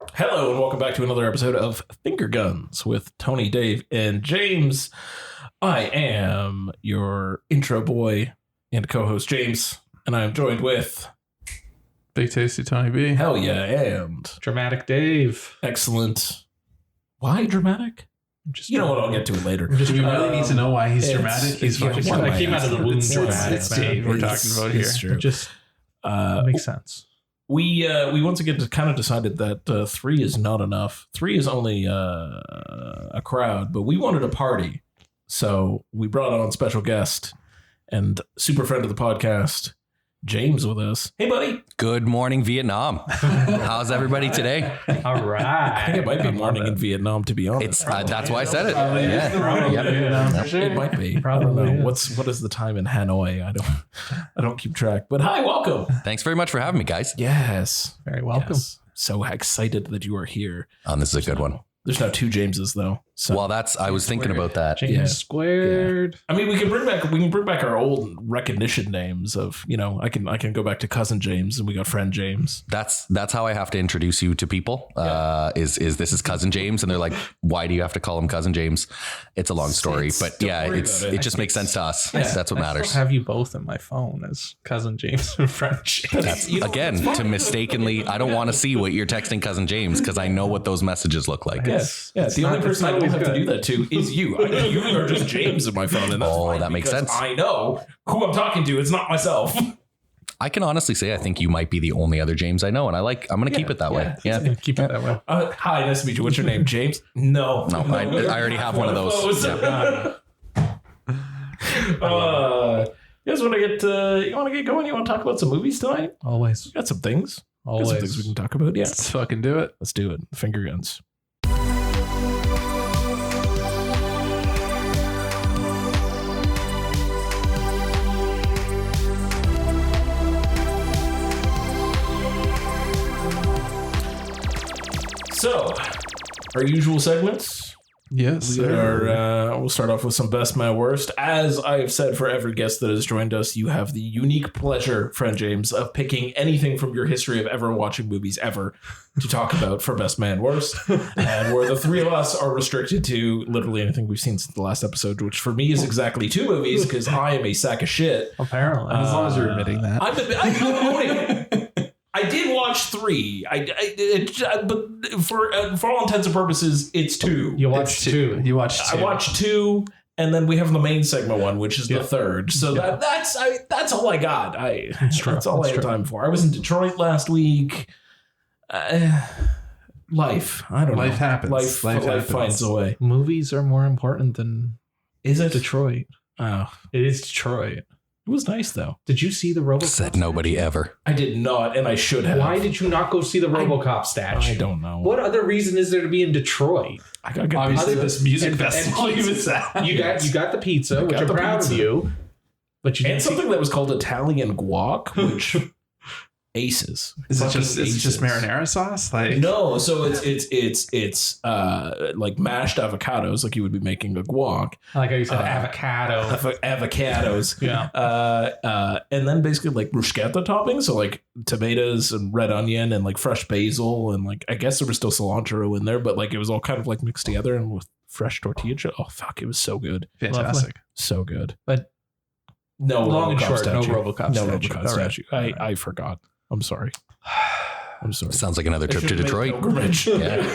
Hello and welcome back to another episode of Finger Guns with Tony, Dave, and James. I am your intro boy and co-host James, and I am joined with Big Tasty Tony B. Hell yeah, and Dramatic Dave. Excellent. Why dramatic? You know what? I'll get to it later. Do we really need to know why he's dramatic? He's fucking I came out of the womb dramatic. It's Dave we're talking about here. It's true. It just makes sense. We once again kind of decided that 3 is not enough. 3 is only a crowd, but we wanted a party. So we brought on special guest and super friend of the podcast, James, with us. Hey, buddy. Good morning, Vietnam. How's everybody today? All right. I think it might be morning in Vietnam, to be honest. It's that's why I said it. Probably is. Yeah. Yeah. It might be. Probably I don't know. is. What is the time in Hanoi? I don't keep track. But hi, welcome. Thanks very much for having me, guys. Yes. Very welcome. Yes. So excited that you are here. This is a good one. There's now 2 Jameses though. So Well, I was thinking about that. James Yeah. squared. I mean, we can bring back our old recognition names of, I can go back to cousin James and we got friend James. That's how I have to introduce you to people. Is this is cousin James, and they're like, why do you have to call him cousin James? It's a long story, but don't yeah, worry it about it. just makes sense to us. Yeah. That's what I matters. still have you both in my phone as cousin James and friend James. That's You know, again it's fine. to mistakenly. I don't want to see what you're texting cousin James because I know what those messages look like. Yes. Yeah. It's The only not- person I it's don't not have to always do that to is you. You are just James in my phone, and that's Oh, fine that makes because sense. I know who I'm talking to. It's not myself. I can honestly say I think you might be the only other James I know, and I'm going to keep it that way. Yeah. Keep it that way. Hi, nice to meet you. What's your name, James? No. No, I already have one of those. Yeah. You guys want to get going? You want to talk about some movies tonight? Always. Got some things. Got some Always. things we can talk about. Yeah, Let's fucking do it. let's do it. Finger guns. So, our usual segments. Yes, sir. We'll start off with some best, my worst. As I have said for every guest that has joined us, you have the unique pleasure, friend James, of picking anything from your history of ever watching movies ever to talk about for best, man, worst. And where the 3 of us are restricted to literally anything we've seen since the last episode, which for me is exactly 2 movies because I am a sack of shit. Apparently. As long as you're admitting that. I'm owning it. I did watch 3. But for all intents and purposes, it's 2. You watched It's 2. You watched 2. I watched 2, and then we have the main segment one, which is the 3rd. So that's all I got. That's all I had time for. I was in Detroit last week. Life. I don't know. Life happens. Life happens. finds a way. Movies are more important than Is it? Detroit. Oh, It is Detroit. it was nice though. Did you see the RoboCop? Said nobody ever. I did not, and I should have. Why did you not go see the RoboCop statue? I don't know. What other reason is there to be in Detroit? I got good Obviously, pizza. this music and festival pizza. even said. You got the pizza, which got I'm the proud pizza. of you. But you and didn't see something that was called Italian guac, which aces. Is it Fucking just marinara sauce? Like No, so it's like mashed avocados, like you would be making a guac. I like how you said avocado. Avocados. Yeah. And then basically like bruschetta toppings, so like tomatoes and red onion and like fresh basil and like I guess there was still cilantro in there, but like it was all kind of like mixed together and with fresh tortilla chip. Oh fuck, it was so good, fantastic. so good. But No, long and RoboCop short, no statue. RoboCop No statue. RoboCop All right. statue. I forgot. I'm sorry. I'm sorry. Sounds like another trip to Detroit. Pilgrimage. Yeah.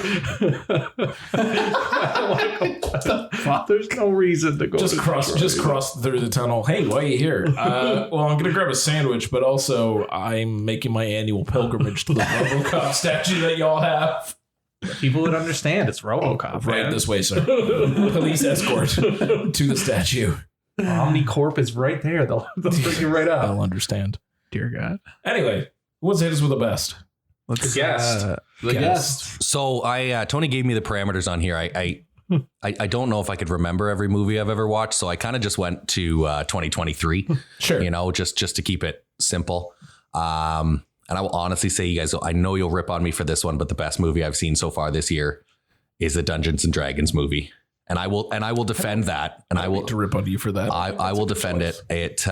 There's no reason to go. Just to cross Detroit. through the tunnel. Hey, why are you here? Well, I'm gonna grab a sandwich, but also I'm making my annual pilgrimage to the RoboCop statue that y'all have. People would understand. It's RoboCop. Right man. this way, sir. Police escort to the statue. Omnicorp is right there. They'll bring you right up. I'll understand. Dear God. Anyway, let's hit us with the best. Let's The guest. the guest. So Tony gave me the parameters on here. I don't know if I could remember every movie I've ever watched, so I kind of just went to 2023. Sure. You know, just to keep it simple. And I will honestly say, you guys, I know you'll rip on me for this one, but the best movie I've seen so far this year is the Dungeons and Dragons movie. And I will defend that. And I will to rip on you for that. I will defend it.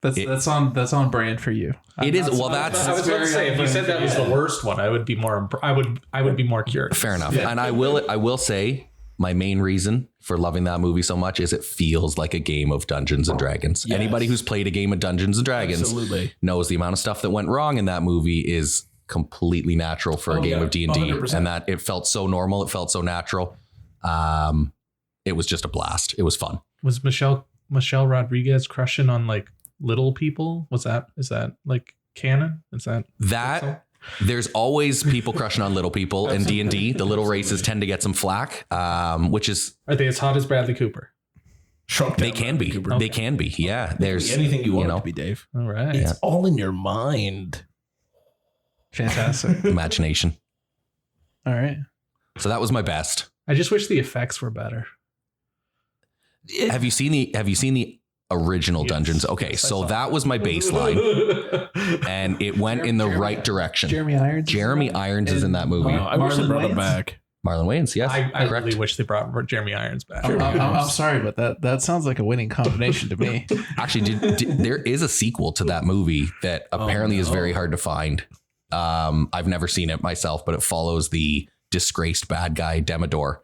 That's on brand for you. It is. Well, that's I was about to say, if you said that was the worst one, I would be more. I would be more curious. fair enough. And I will say my main reason for loving that movie so much is it feels like a game of Dungeons and Dragons. Yes. Anybody who's played a game of Dungeons and Dragons Absolutely. knows the amount of stuff that went wrong in that movie is completely natural for a game of D&D, 100%. and that it felt so normal. It felt so natural. It was just a blast. It was fun. Was Michelle Rodriguez crushing on like little people? Is that like canon? Is that That there's always people crushing on little people in D&D. The little races tend to get some flack, which is Are they as hot as Bradley Cooper? Shrunk they down can be. Cooper. They can be. Yeah. There's anything you want know, it to be, Dave. All right. It's all in your mind. Fantastic. imagination. All right. So that was my best. I just wish the effects were better. Have you seen the original Dungeons? Okay, Yes, I so saw that was my baseline, and it went in the right direction. Jeremy Irons. Jeremy Irons is in that movie. Wow, I wish they Marlon brought him Wayans? back. Marlon Wayans, yes, I correct. really wish they brought Jeremy Irons back. I'm sorry, but that sounds like a winning combination to me. Actually, there is a sequel to that movie that apparently is very hard to find. I've never seen it myself, but it follows the disgraced bad guy Demodor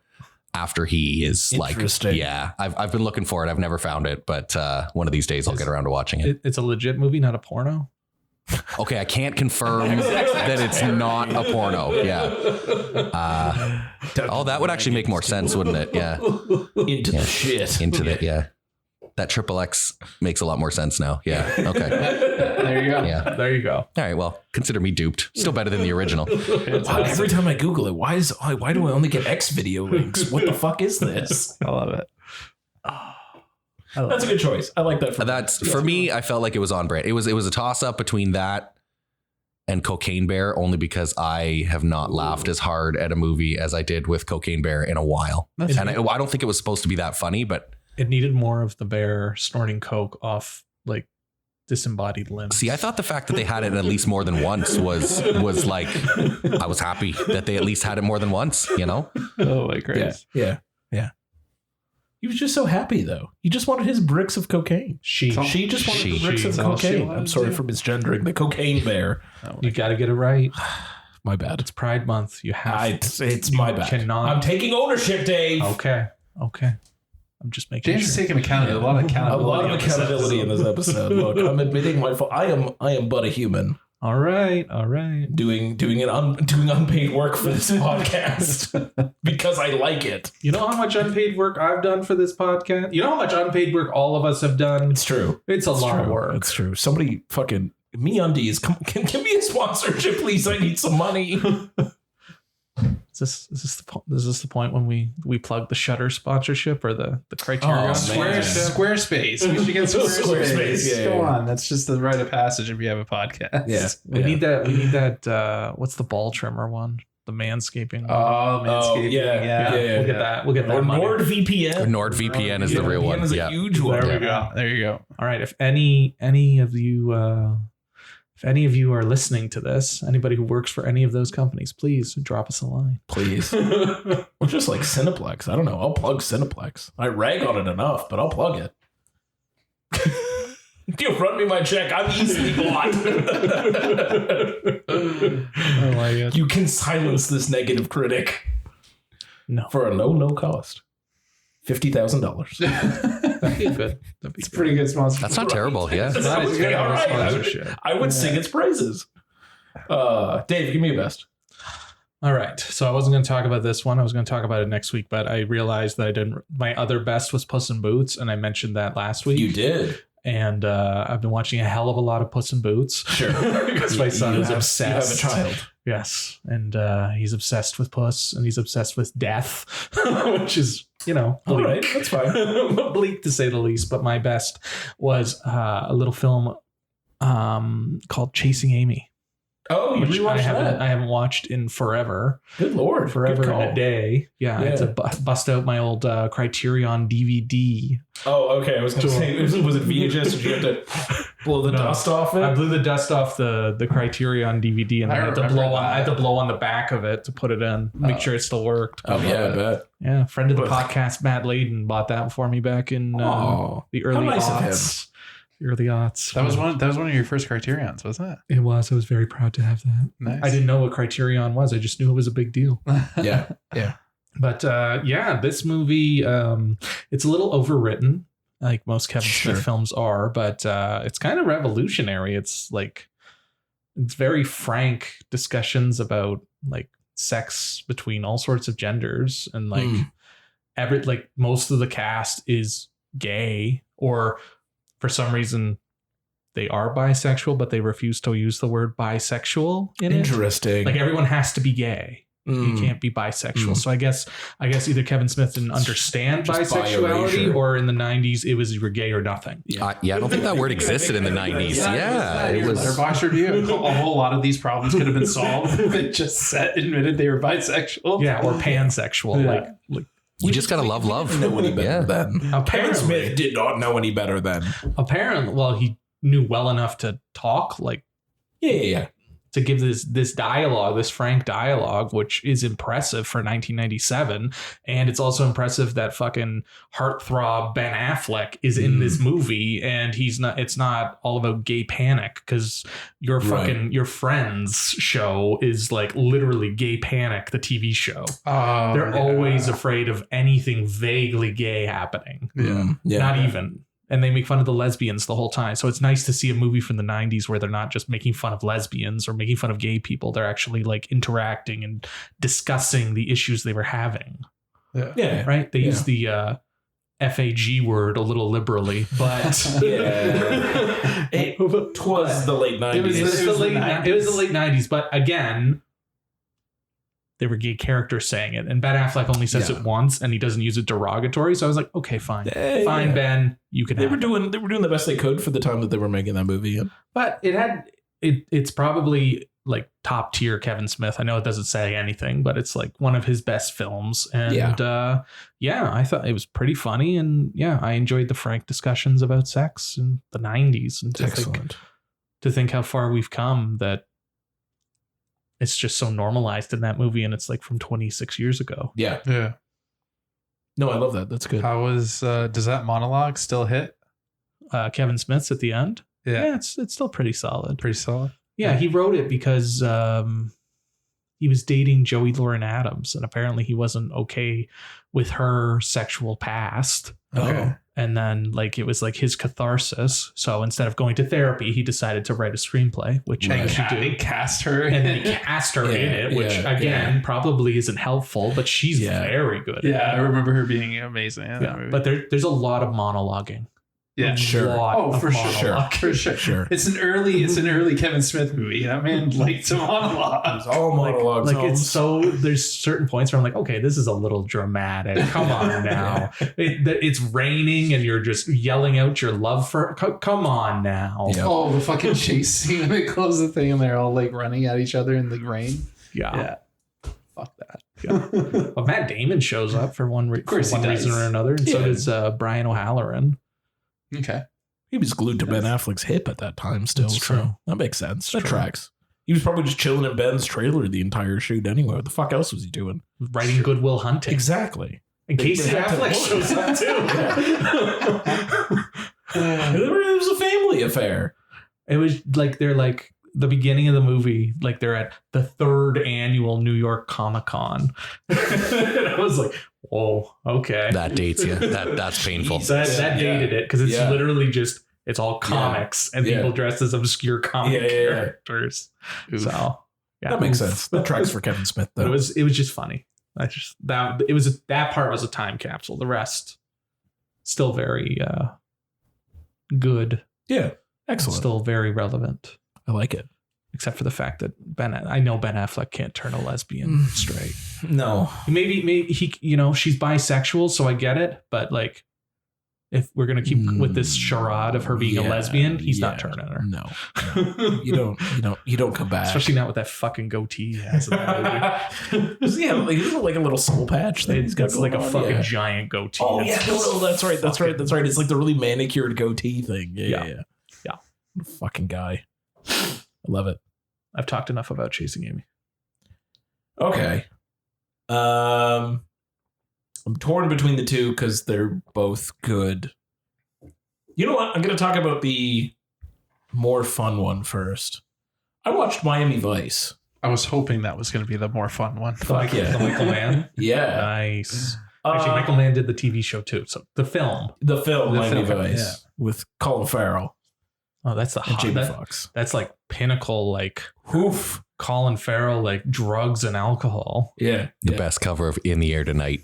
after he is like, Interesting. yeah, I've been looking for it. I've never found it, but one of these days I'll get around to watching it. It's a legit movie, not a porno. Okay, I can't confirm that it's not a porno. Yeah. That would actually make more sense, wouldn't it? Yeah. Into the shit. Into the, yeah. That triple X makes a lot more sense now. Yeah. Okay. There you go. Yeah. There you go. All right. Well, consider me duped. Still better than the original. Wow, every time I Google it, why do I only get X video links? What the fuck is this? I love it. That's a good choice. I like that. That's for me. I felt like it was on brand. It was a toss up between that and Cocaine Bear, only because I have not laughed as hard at a movie as I did with Cocaine Bear in a while. And I don't think it was supposed to be that funny, but It needed more of the bear snorting coke off like disembodied limbs. see, I thought the fact that they had it at least more than once was like, I was happy that they at least had it more than once, you know? Oh my goodness. Yeah. He was just so happy though. He just wanted his bricks of cocaine. She just wanted the bricks of That's all she cocaine. wanted I'm to sorry do. for misgendering the cocaine bear. You got to get it right. My bad. It's Pride Month. You have. It's my bad. cannot- I'm taking ownership, Dave. Okay. I'm just making James is sure. taking accountability. A lot of A accountability. lot of on this accountability in this episode. Look, I'm admitting my fault. I am but a human All right. doing unpaid work for this podcast because I like it. You know how much unpaid work I've done for this podcast? You know how much unpaid work all of us have done? It's true. It's a lot of work. It's true. Somebody fucking MeUndies, can give me a sponsorship, please. I need some money. Is this the point when we plug the Shutter sponsorship or the Criterion? Oh, man. Squarespace. We should get Squarespace, yeah, Go yeah. on. That's just the rite of passage if you have a podcast. Yeah. We need that. What's the ball trimmer one? The manscaping. Oh, Manscaping. yeah. We'll get that. We'll get that. Or money. NordVPN. NordVPN is the real NordVPN one. is a Yeah. huge one. There we go. There you go. All right. If any of you are listening to this, anybody who works for any of those companies, please drop us a line. Please. Or just like Cineplex. I don't know. I'll plug Cineplex. I rag on it enough, but I'll plug it. You run me my check. I'm easily bought. I like it. You can silence this negative critic No, for a no cost. $50,000. that'd be good. It's a pretty good sponsor. That's not terrible. Yeah. Nice. Okay, all right. Sponsorship. I would sing its praises. Dave, give me a best. All right. So I wasn't going to talk about this one. I was going to talk about it next week, but I realized that I didn't. My other best was Puss in Boots, and I mentioned that last week. You did. And I've been watching a hell of a lot of Puss in Boots. Sure. Because my son is obsessed. You have a child. Yes. And he's obsessed with Puss, and he's obsessed with death, which is, bleak. All right. That's fine. Bleak to say the least. But my best was a little film called Chasing Amy. Oh, you Which I rewatched that? haven't watched in forever. Good Lord. Forever Good and call. a day. Yeah, I had to bust out my old Criterion DVD. Oh, okay. I was going to say, was it VHS? Did you have to blow the dust off it? I blew the dust off the Criterion DVD, and I had to blow on the back of it to put it in, make sure it still worked. Oh, yeah, I bet. Yeah, friend of the podcast, Matt Layden, bought that for me back in the early nice of him. aughts. Early aughts. That was one of your first Criterions, wasn't it? It was. I was very proud to have that. Nice. I didn't know what Criterion was. I just knew it was a big deal. Yeah. But this movie, it's a little overwritten, like most Kevin Smith films are, but it's kind of revolutionary. It's very frank discussions about like sex between all sorts of genders, and like most of the cast is gay, or for some reason they are bisexual, but they refuse to use the word bisexual in it. Interesting. Like everyone has to be gay. You can't be bisexual. So I guess either Kevin Smith didn't understand bisexuality, or in the 90s it was you were gay or nothing. I don't think that word existed in the 90s. Yeah, it was. Letterboxd review. A whole lot of these problems could have been solved if it just admitted they were bisexual. Yeah, or pansexual. Yeah. Like You just gotta love. Know any better then. Kevin apparently, Smith did not know any better then. well, he knew well enough to talk, like Yeah. to give this dialogue, this frank dialogue, which is impressive for 1997. And it's also impressive that fucking heartthrob Ben Affleck is in this movie, and it's not all about gay panic, because your Friends show is like literally Gay Panic, the TV show. They're always afraid of anything vaguely gay happening. Yeah. Not even. And they make fun of the lesbians the whole time. So it's nice to see a movie from the 90s where they're not just making fun of lesbians or making fun of gay people. They're actually like interacting and discussing the issues they were having. Yeah. Right? They use the FAG word a little liberally, but It was the late 90s. it was the late 90s. But again, they were gay characters saying it, and Ben Affleck only says it once, and he doesn't use it derogatory. So I was like, okay, fine, Ben, you can. They were doing the best they could for the time that they were making that movie. But it's probably like top tier Kevin Smith. I know it doesn't say anything, but it's like one of his best films. And I thought it was pretty funny, and I enjoyed the frank discussions about sex in the 90s, and to think how far we've come, that it's just so normalized in that movie, and it's like from 26 years ago. Yeah. No, I love that. That's good. How was does that monologue still hit? Kevin Smith's at the end. Yeah, it's still pretty solid. Pretty solid. Yeah, he wrote it because he was dating Joey Lauren Adams, and apparently he wasn't okay with her sexual past. Okay. And then it was like his catharsis. So instead of going to therapy, he decided to write a screenplay, which you should do. He cast her. And then he cast her in it, which probably isn't helpful, but she's very good. Yeah, I remember her being amazing in that movie. But there's a lot of monologuing. Yeah, sure. For sure. It's an early Kevin Smith movie. That man liked to monologue. It's all monologues. It's so there's certain points where I'm like, okay, this is a little dramatic. Come on now. It's raining and you're just yelling out your love for. Come on now. Yep. Oh, the fucking chase scene when they close the thing and they're all like running at each other in the rain. Yeah. Fuck that. Yeah. But Matt Damon shows up for one reason or another, and so does Brian O'Halloran. Okay. He was glued to Ben Affleck's hip at that time still. That's true. So that makes sense. That tracks. He was probably just chilling in Ben's trailer the entire shoot anyway. What the fuck else was he doing? Writing Good Will Hunting. Exactly. And Casey Affleck shows up too. It was a family affair. It was like they're like the beginning of the movie, like they're at the 3rd annual New York Comic-Con. And I was like, whoa, okay. That dates you. That's painful. That dated it, because it's literally just, it's all comics and people dressed as obscure comic characters. So that makes sense. That tracks for Kevin Smith though. It was just funny. That part was a time capsule. The rest still very good. Yeah. Excellent. Still very relevant. I like it. Except for the fact that I know Ben Affleck can't turn a lesbian straight. No. Maybe he, she's bisexual, so I get it. But like, if we're going to keep with this charade of her being a lesbian, he's not turning her. No. You don't come back. Especially not with that fucking goatee he has in that movie. He's like a little soul patch thing. He's got like a fucking giant goatee. Oh yeah, that's right. It's like the really manicured goatee thing. Yeah. Fucking guy. I love it. I've talked enough about Chasing Amy. Okay. I'm torn between the two because they're both good. You know what? I'm going to talk about the more fun one first. I watched Miami Vice. I was hoping that was going to be the more fun one. The Michael Mann. Yeah. Nice. Actually, Michael Mann did the TV show too. So the film Miami Vice with Colin Farrell. Oh, that's the and Jamie Foxx. That's like pinnacle, like Colin Farrell, like drugs and alcohol. Yeah. The best cover of In the Air Tonight.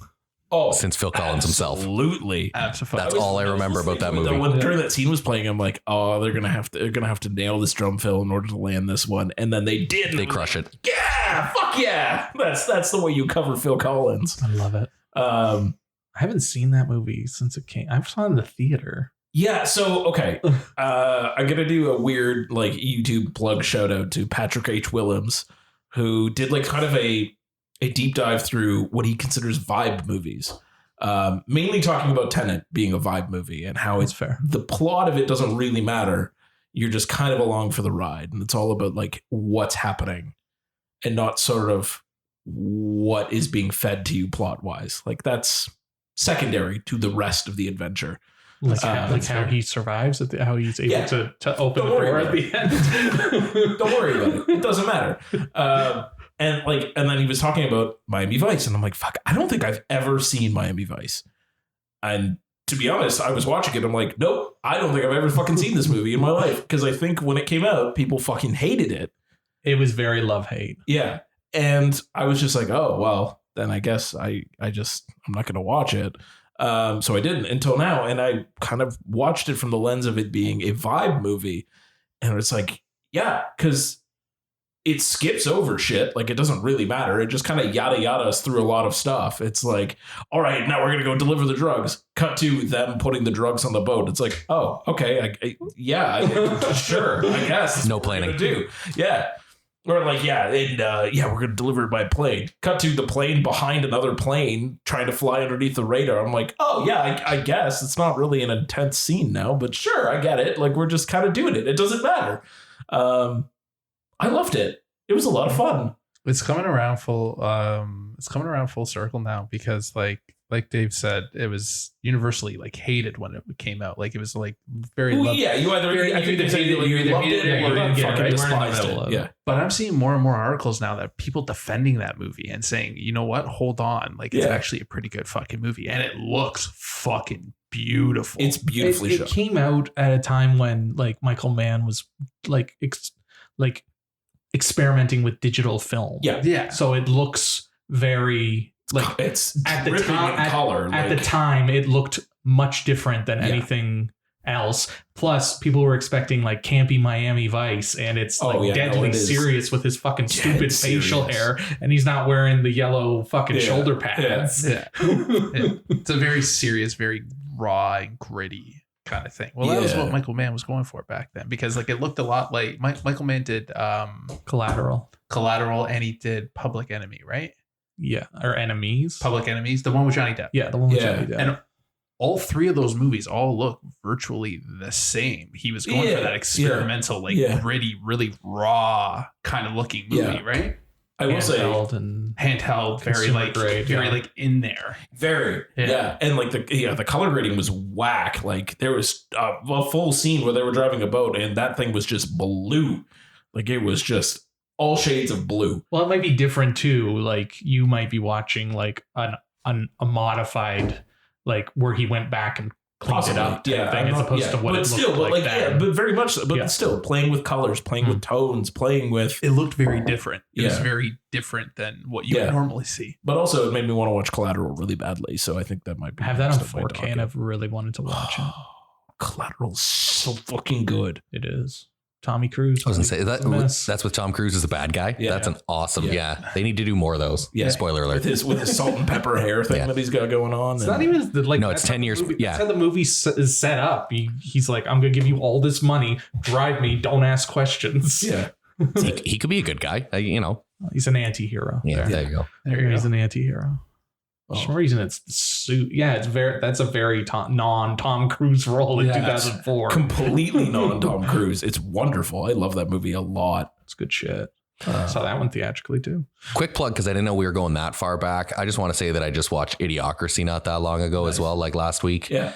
Oh, since Phil Collins himself. Absolutely. That's all I remember about that movie. When during that scene was playing, I'm like, oh, they're gonna have to nail this drum fill in order to land this one. And then they did. They crush it. Yeah, fuck yeah. That's the way you cover Phil Collins. I love it. I haven't seen that movie since it came. I saw it in the theater. Yeah, so okay. I'm gonna do a weird like YouTube plug shout out to Patrick H. Willems, who did like kind of a deep dive through what he considers vibe movies. Mainly talking about Tenet being a vibe movie and how it's fair. The plot of it doesn't really matter. You're just kind of along for the ride. And it's all about like what's happening and not sort of what is being fed to you plot wise. Like that's secondary to the rest of the adventure. Like how he survives, how he's able to open the door at the end. Don't worry about it. It doesn't matter. And then he was talking about Miami Vice, and I'm like, fuck, I don't think I've ever seen Miami Vice. And to be honest, I was watching it. I'm like, nope, I don't think I've ever fucking seen this movie in my life. Because I think when it came out, people fucking hated it. It was very love-hate. Yeah. And I was just like, oh, well, then I guess I'm not going to watch it. So I didn't until now. And I kind of watched it from the lens of it being a vibe movie. And it's like, yeah, because it skips over shit. Like it doesn't really matter. It just kind of yada yada us through a lot of stuff. It's like, all right, now we're going to go deliver the drugs. Cut to them putting the drugs on the boat. It's like, oh, okay. Sure. I guess. No planning. Do. Yeah. Or like, we're going to deliver it by plane. Cut to the plane behind another plane trying to fly underneath the radar. I'm like, oh yeah, I guess it's not really an intense scene now, but sure, I get it. Like we're just kind of doing it. It doesn't matter. I loved it. It was a lot of fun. It's coming around full circle now because like Dave said, it was universally like hated when it came out. Like it was like very loved. Yeah, you either I think they say you loved it or you fucking despised it. Yeah. But I'm seeing more and more articles now that people defending that movie and saying, you know what, hold on, like it's actually a pretty good fucking movie and it looks fucking beautiful. It's beautifully shot. It came out at a time when like Michael Mann was like experimenting with digital film. Yeah. So it looks very like it's at the time color. At the time, it looked much different than anything else. Plus, people were expecting like campy Miami Vice, and it's deadly serious with his fucking stupid facial hair, and he's not wearing the yellow fucking shoulder pads. Yeah. It's a very serious, very raw and gritty kind of thing. Well, that was what Michael Mann was going for back then, because like it looked a lot like Michael Mann did Collateral, and he did Public Enemy, right? Yeah, or Enemies. Public Enemies, the one with Johnny Depp. Yeah, the one with Johnny Depp. And all three of those movies all look virtually the same. He was going for that experimental, gritty, really raw kind of looking movie, right? I will say handheld, very like grade, very like in there. Very. Yeah. And like the color grading was whack. Like there was a full scene where they were driving a boat and that thing was just blue. Like it was just all shades of blue. Well, it might be different too. Like you might be watching like a modified, like where he went back and cleaned it up thing, as opposed to what it looked like then. But very much so. But still playing with colors, playing with tones, playing with... It looked very different. It was very different than what you would normally see. But also it made me want to watch Collateral really badly. So I think that might be... I have that on 4K and I've really wanted to watch it. Collateral's so fucking good. It is. Tommy Cruise. I was going to say that's with Tom Cruise as a bad guy. Yeah. That's an awesome. Yeah. They need to do more of those. Yeah. Spoiler alert. With his salt and pepper hair thing that he's got going on. It's not even like, no, it's 10 years. That's how the movie is set up. He's like, I'm going to give you all this money. Drive me. Don't ask questions. Yeah. he could be a good guy. He's an anti-hero. Yeah. There you go. He's an anti-hero. For some reason, it's the suit. Yeah, that's a very non-Tom Cruise role in 2004. Completely non-Tom Cruise. It's wonderful. I love that movie a lot. It's good shit. Saw that one theatrically too. Quick plug, because I didn't know we were going that far back. I just want to say that I just watched Idiocracy not that long ago as well, like last week. Yeah.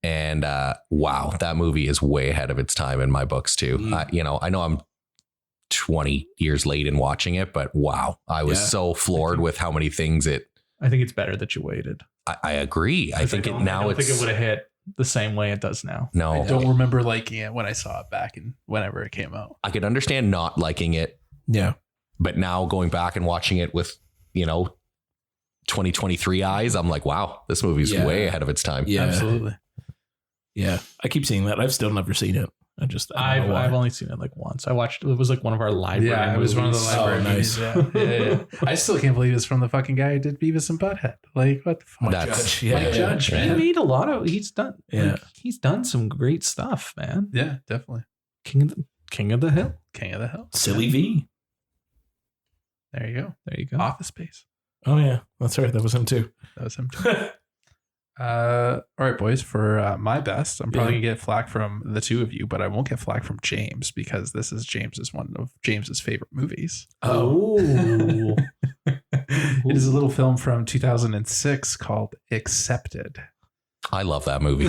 And wow, that movie is way ahead of its time in my books too. I know I'm 20 years late in watching it, but wow, I was so floored with how many things I think it's better that you waited. I agree. I think it would have hit the same way it does now. No, I don't remember liking it when I saw it back in whenever it came out. I could understand not liking it. Yeah. But now going back and watching it with, 2023 eyes, I'm like, wow, this movie's way ahead of its time. Yeah, absolutely. Yeah. I keep seeing that. I've still never seen it. I've only seen it like once. I watched it was like one of our library. Yeah, it was one of the library movies. Nice. Yeah. I still can't believe it's from the fucking guy who did Beavis and Butthead. Like, what the fuck? That's Judge, man. He made a lot of. He's done some great stuff, man. Yeah, definitely. King of the Hill. King of the Hill. Silly V. There you go. Oh. Office Space. Oh yeah, that's right. That was him too. All right, boys. For my best, I'm probably gonna get flack from the two of you, but I won't get flack from James because this is one of James's favorite movies. Oh, it is a little film from 2006 called Accepted. I love that movie.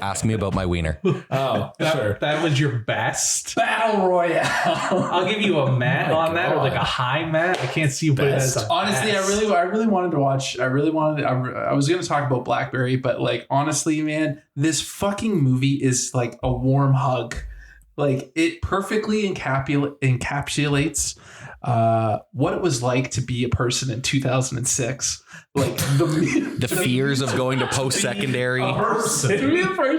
Ask me about my wiener. Oh, sure. That was your best Battle Royale. I'll give you a mat on that, or like a high mat. I can't see you put it as a honestly, best. I really wanted to watch. I was going to talk about Blackberry, but like honestly, man, this fucking movie is like a warm hug. Like it perfectly encapsulates what it was like to be a person in 2006. Like the fears of going to post-secondary. To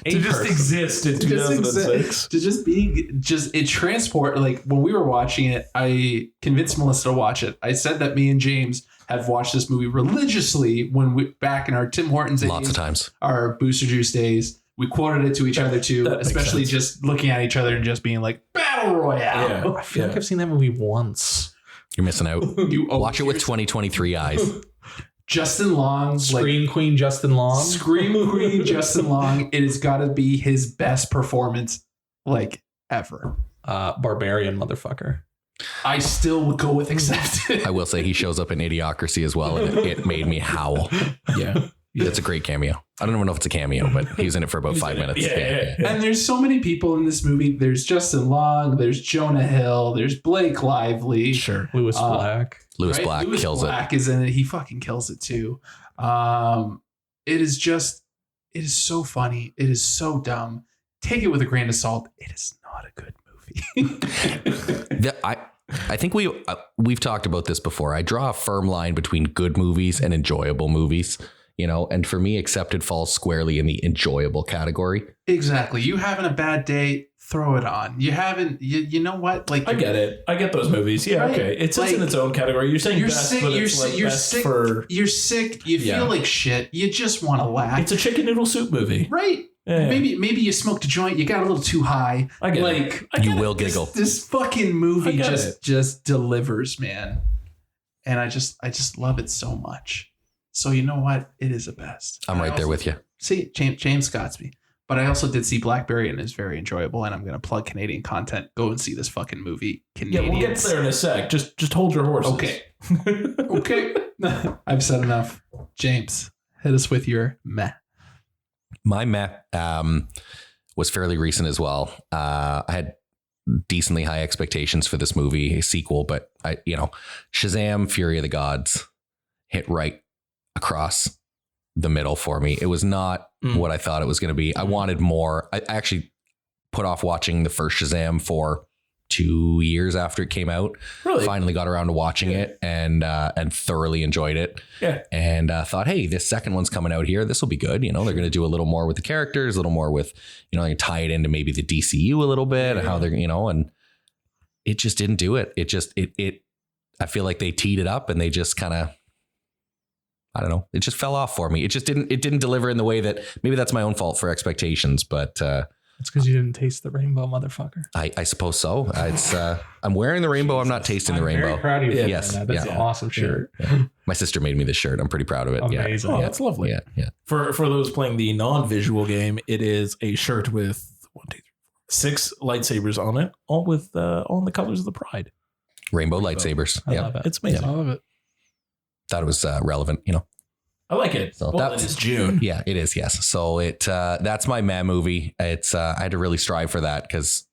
just exist in 2006. It transport. Like when we were watching it, I convinced Melissa to watch it. I said that me and James have watched this movie religiously when we back in our Tim Hortons days, lots of times, our Booster Juice days. We quoted it to each other too, especially just looking at each other and just being like, Battle Royale. Yeah. I feel like I've seen that movie once. You're missing out. Watch it with 2023 eyes. Justin Long. Scream Queen Justin Long. Scream Queen Justin Long. It has got to be his best performance like ever. Barbarian motherfucker. I still would go with Accepted. I will say he shows up in Idiocracy as well, and it made me howl. Yeah. That's a great cameo. I don't even know if it's a cameo, but he was in it for about 5 minutes. Yeah. And there's so many people in this movie. There's Justin Long. There's Jonah Hill. There's Blake Lively. Sure. Lewis Black. Lewis Black kills Black is in it. He fucking kills it too. It is so funny. It is so dumb. Take it with a grain of salt. It is not a good movie. I think we've talked about this before. I draw a firm line between good movies and enjoyable movies. And for me, Accepted falls squarely in the enjoyable category. Exactly. You having a bad day, throw it on. You haven't, you know what? Like I get it. I get those movies. Yeah. Right? Okay. It's in its own category. You're saying you're best, sick. but You're it's sick. like You're best sick. for. You're sick. You feel like shit. You just want to laugh. It's a chicken noodle soup movie. Right. Yeah. Maybe you smoked a joint. You got a little too high. I get it. You will giggle. This fucking movie just delivers, man. And I just love it so much. So you know what? It is the best. I'm right there with you. See, James got me. But I also did see Blackberry and it's very enjoyable. And I'm going to plug Canadian content. Go and see this fucking movie. Yeah, we'll get there in a sec. Just hold your horses. Okay. Okay. I've said enough. James, hit us with your meh. My meh was fairly recent as well. I had decently high expectations for this movie, a sequel, but Shazam! Fury of the Gods hit right across the middle for me. It was not what I thought it was going to be. I wanted more. I actually put off watching the first Shazam for 2 years after it came out. Really? Finally got around to watching it and thoroughly enjoyed it. Yeah. And thought, hey, this second one's coming out here. This will be good. They're going to do a little more with the characters, a little more with, they're going to tie it into maybe the DCU a little bit and how they're, and it just didn't do it. I feel like they teed it up and they just kind of, I don't know. It just fell off for me. It didn't deliver in the way that maybe that's my own fault for expectations, but it's because you didn't taste the rainbow, motherfucker. I suppose so. It's I'm wearing the rainbow. I'm not tasting the rainbow. Very proud of you. Yes. That's an awesome shirt. Yeah. My sister made me this shirt. I'm pretty proud of it. Amazing. Yeah. Oh, that's lovely. Yeah. For those playing the non-visual game, it is a shirt with 6 lightsabers on it, all with all in the colors of the Pride. Rainbow lightsabers. I love it. It's amazing. I love it. Thought it was relevant, I like it. So Well, that's it's June. Yeah, it is. Yes. So that's my meh movie. It's I had to really strive for that because,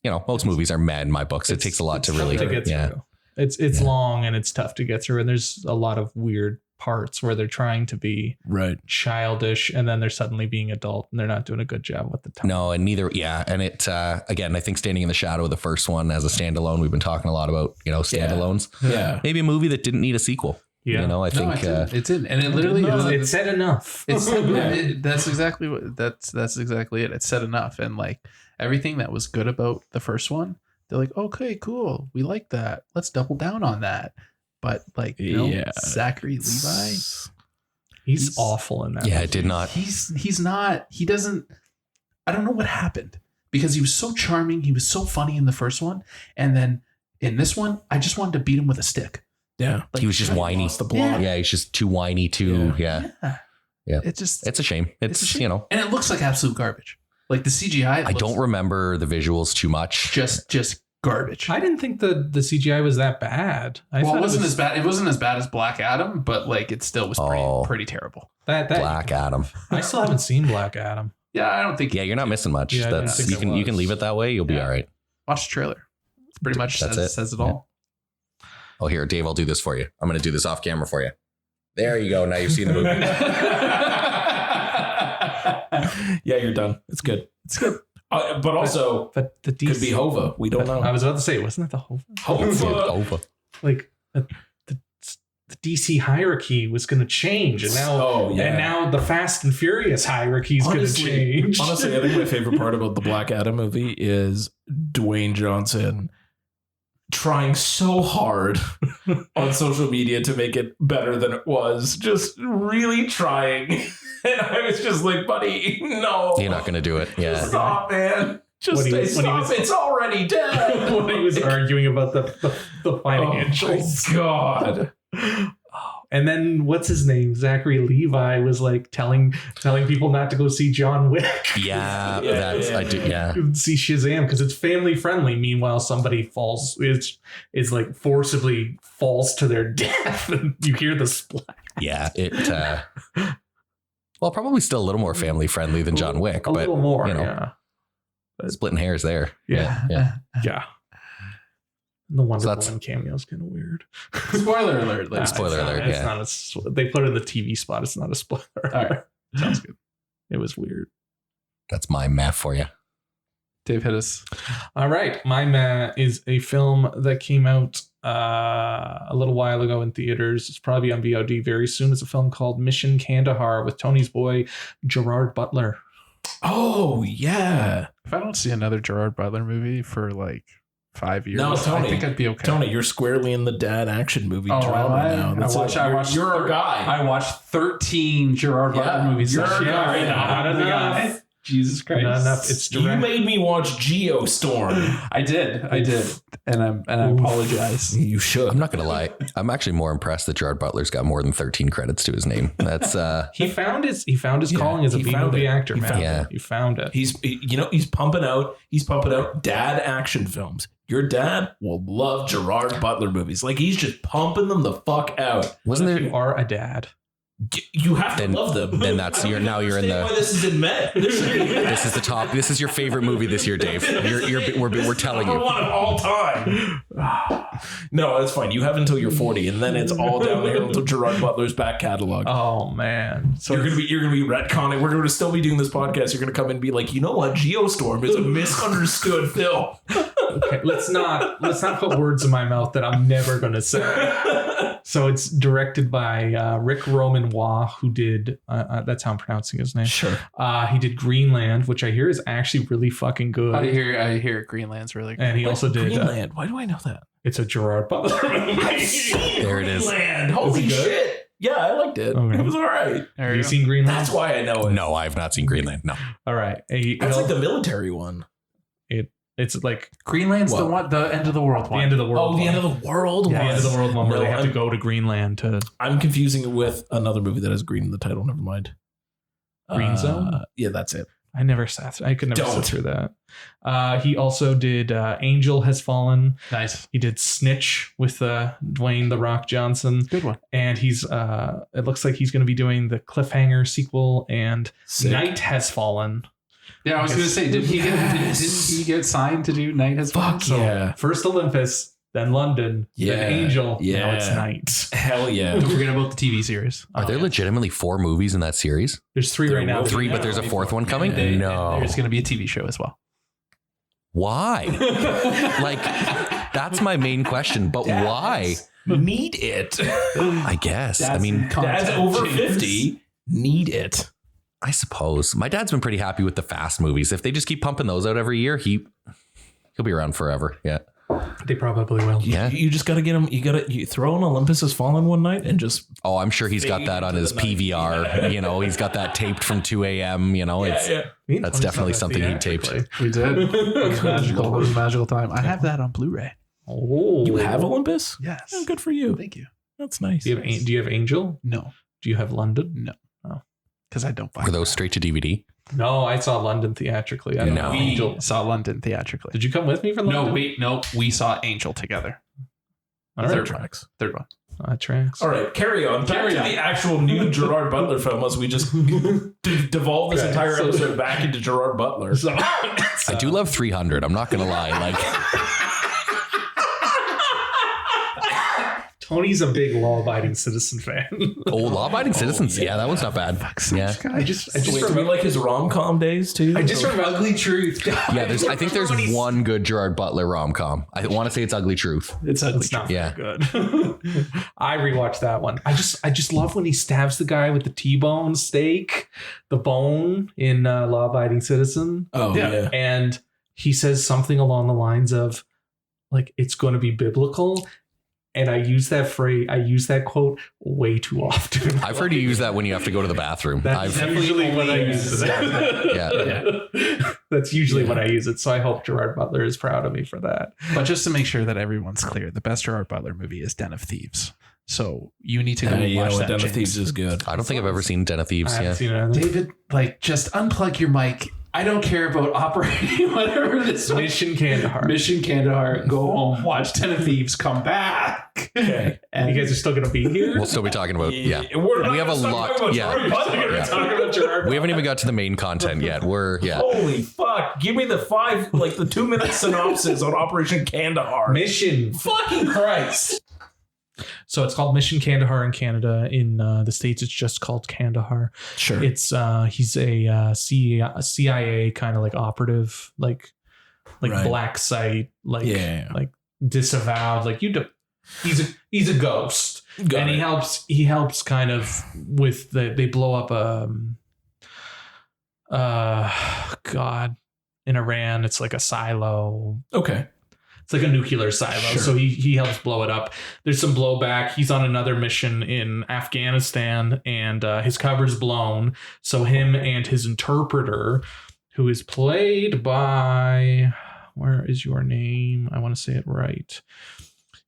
most movies are meh in my books. It takes a lot to really get through. It's long and it's tough to get through. And there's a lot of weird parts where they're trying to be childish and then they're suddenly being adult and they're not doing a good job with the time. No, and neither. Yeah. And it, again, I think Standing in the Shadow of the first one as a standalone, we've been talking a lot about, standalones. Yeah. Maybe a movie that didn't need a sequel. Yeah. I think it didn't. And it literally it said enough. That's exactly what that's exactly it. It said enough. And like everything that was good about the first one, they're like, okay, cool. We like that. Let's double down on that. But like, Zachary Levi, he's awful in that. Yeah, movie. it did not. He's not. He doesn't. I don't know what happened because he was so charming. He was so funny in the first one, and then in this one, I just wanted to beat him with a stick. Yeah, he was just whiny. Yeah, he's just too whiny. Yeah. It's a shame. It's a shame. And it looks like absolute garbage. Like the CGI. I don't remember the visuals too much. Just garbage. I didn't think the CGI was that bad. It wasn't as bad. It wasn't as bad as Black Adam, but like it still was pretty terrible. That Black Adam. I still haven't seen Black Adam. Yeah, I don't think. Yeah, you're not missing much. Yeah, you can leave it that way. You'll be all right. Watch the trailer. It's pretty much says it all. Yeah. Oh, here, Dave, I'll do this for you. I'm going to do this off camera for you. There you go. Now you've seen the movie. Yeah, you're done. It's good. But also, but the DC, could be Hova. We don't know. I was about to say, wasn't that the Hova? Hova. Like the DC hierarchy was going to change, and now the Fast and Furious hierarchy is going to change. Honestly, I think my favorite part about the Black Adam movie is Dwayne Johnson trying so hard on social media to make it better than it was. Just really trying. And I was just like, buddy, no. You're not going to do it. Yeah. Stop, man. Just stop. It's already dead. When he was arguing about the financials. Oh, God. And then what's his name? Zachary Levi was like telling people not to go see John Wick. Yeah, I do. Yeah, see Shazam because it's family friendly. Meanwhile, somebody is like forcibly falls to their death, and you hear the splat. Yeah, well, probably still a little more family friendly than John Wick, a little more. Yeah, splitting hairs there. Yeah. The Wonder Woman cameo is kind of weird. Spoiler alert. Spoiler alert. It's not they put it in the TV spot. It's not a spoiler. All right. Sounds good. It was weird. That's my math for you. Dave, hit us. All right. My math is a film that came out a little while ago in theaters. It's probably on VOD very soon. It's a film called Mission Kandahar with Tony's boy, Gerard Butler. Oh, yeah. If I don't see another Gerard Butler movie for like 5 years. No, Tony, I think I'd be okay. Tony, you're squarely in the dad action movie drama now. I watched. You're a guy. I watched 13, Gerard Butler movies. You're a guy now. Not enough. Jesus Christ! Not enough. It's direct. You made me watch Geostorm. I did, and I apologize. You should. I'm not gonna lie. I'm actually more impressed that Gerard Butler's got more than 13 credits to his name. That's he found his calling as a B-movie actor. He found it. He's pumping out dad action films. Your dad will love Gerard Butler movies. Like he's just pumping them the fuck out. Wasn't there? You are a dad. You have to love them. Then that's you're in the. Why this is in May. This is the top. This is your favorite movie this year, Dave. We're telling you. One of all time. No, that's fine. You have until you're 40, and then it's all downhill to Gerard Butler's back catalog. Oh man! So you're gonna be retconning. We're gonna still be doing this podcast. You're gonna come and be like, you know what? Geostorm is a misunderstood film. Okay, let's not put words in my mouth that I'm never gonna say. So it's directed by Rick Roman Waugh, who did that's how I'm pronouncing his name. Sure. He did Greenland, which I hear is actually really fucking good. I hear Greenland's really good. And he also did Greenland. Why do I know that? It's a Gerard Butler movie. There it is. Greenland. Holy shit. Yeah, I liked it. Okay. It was all right. Have you seen Greenland? That's why I know it. No, I have not seen Greenland. No. All right. That's like the military one. It's like Greenland's the end of the world one. The end of the world. Oh, the end of the world one. The end of the world one where they have to go to Greenland to. I'm confusing it with another movie that has green in the title. Never mind. Green Zone? Yeah, that's it. I never sat. I could never sit through that. He also did Angel Has Fallen. Nice. He did Snitch with Dwayne The Rock Johnson. Good one. And he's it looks like he's going to be doing the Cliffhanger sequel and Night Has Fallen. Yeah, I was going to say, didn't he get signed to do Night Has Fallen? Fuck yeah. First Olympus, then London, then Angel, now it's Night. Hell yeah. Don't forget about the TV series. Are there legitimately 4 movies in that series? There's 3 right now. 3, but there's a 4th one coming? No. There's going to be a TV show as well. Why? Like, that's my main question, but why? Need it. I guess. I mean, dads over 50 need it. I suppose. My dad's been pretty happy with the Fast movies. If they just keep pumping those out every year, he'll be around forever. Yeah. They probably will. Yeah. You just got to get him. You throw in Olympus Has Fallen one night and just. Oh, I'm sure he's got that on his PVR. You know, he's got that taped from 2 a.m. You know, that's definitely something he taped. We did. It was magical. It was a magical time. I have that on Blu-ray. Oh, you have Olympus? Yes. Oh, good for you. Thank you. That's nice. Do you have Angel? No. Do you have London? No. Because I don't buy. Were those straight to DVD? No, I saw London theatrically. I don't know. We saw London theatrically. Did you come with me for London? No. We saw Angel together. All right. Third one. That tracks. All right, carry on. Back to the actual new Gerard Butler film as we just devolve this entire episode back into Gerard Butler. I do love 300. I'm not going to lie. Like, Tony's a big law-abiding citizen fan. Law-abiding citizens. Yeah, that one's not bad. Yeah. I just remember like his rom-com days too. I just remember Ugly Truth. Yeah, I think there's one good Gerard Butler rom-com. I want to say it's Ugly Truth. It's Ugly Truth. Yeah. Good. I rewatched that one. I just love when he stabs the guy with the T-bone steak, the bone in Law-Abiding Citizen. Oh yeah. And he says something along the lines of like, it's going to be biblical. And I use that quote way too often. I've heard you use that when you have to go to the bathroom. That's usually when I use it. Yeah. That's usually when I use it. So I hope Gerard Butler is proud of me for that. But just to make sure that everyone's clear, the best Gerard Butler movie is Den of Thieves. So you need to go watch that. Den of Thieves is good. I don't think I've ever seen Den of Thieves. I haven't seen it either. David, like, just unplug your mic. I don't care about operating whatever this Mission Kandahar. Mission Kandahar. Go home, watch Den of Thieves, come back. Okay. And you guys are still going to be here? We'll still be talking about, we have a lot. Yeah. We haven't even got to the main content yet. Holy fuck. Give me the 2-minute synopsis on Operation Kandahar. Mission. Fucking Christ. So it's called Mission Kandahar in Canada. In the States, it's just called Kandahar. Sure. It's he's a CIA kind of like operative, like right. black site, like disavowed. Like he's a ghost, and he helps kind of with they blow up in Iran. It's like a silo. Okay. It's like a nuclear silo. Sure. So he helps blow it up. There's some blowback. He's on another mission in Afghanistan and his cover's blown. So him and his interpreter, who is played by, where is your name? I want to say it right.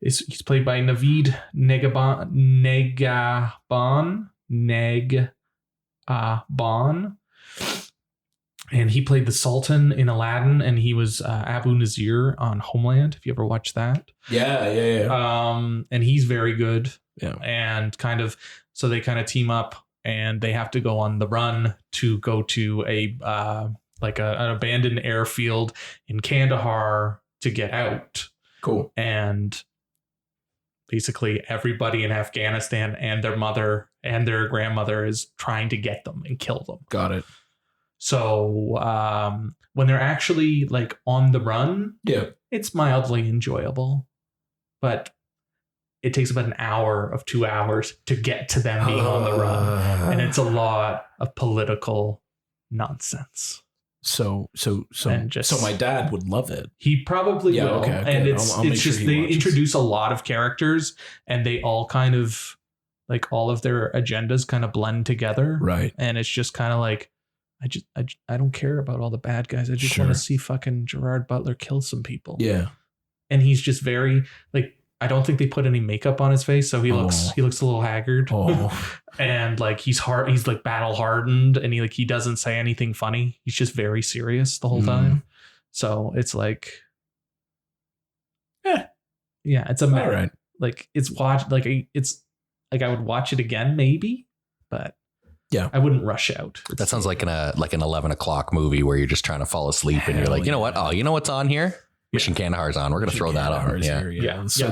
He's played by Naveed Negahban. And he played the Sultan in Aladdin, and he was Abu Nazir on Homeland. If you ever watched that, yeah. And he's very good. Yeah, and so they kind of team up, and they have to go on the run to go to an abandoned airfield in Kandahar to get out. Cool. And basically, everybody in Afghanistan and their mother and their grandmother is trying to get them and kill them. Got it. So when they're actually like on the run, it's mildly enjoyable, but it takes about an hour of 2 hours to get to them being on the run, and it's a lot of political nonsense. So my dad would love it. He probably will. Okay. And it's just they introduce a lot of characters, and they all kind of like all of their agendas kind of blend together, right? And it's just kind of like. I don't care about all the bad guys. I just want to see fucking Gerard Butler kill some people. Yeah. And he's just very like I don't think they put any makeup on his face, so he looks a little haggard. And like he's like battle hardened, and he doesn't say anything funny. He's just very serious the whole time. So it's like, it's a matter. Right. Like it's I would watch it again maybe, but yeah, I wouldn't rush out. That sounds like an 11 o'clock movie where you're just trying to fall asleep and you're like, you know what? Oh, you know what's on here? Mission Kandahar's on. We're gonna throw that on. Yeah.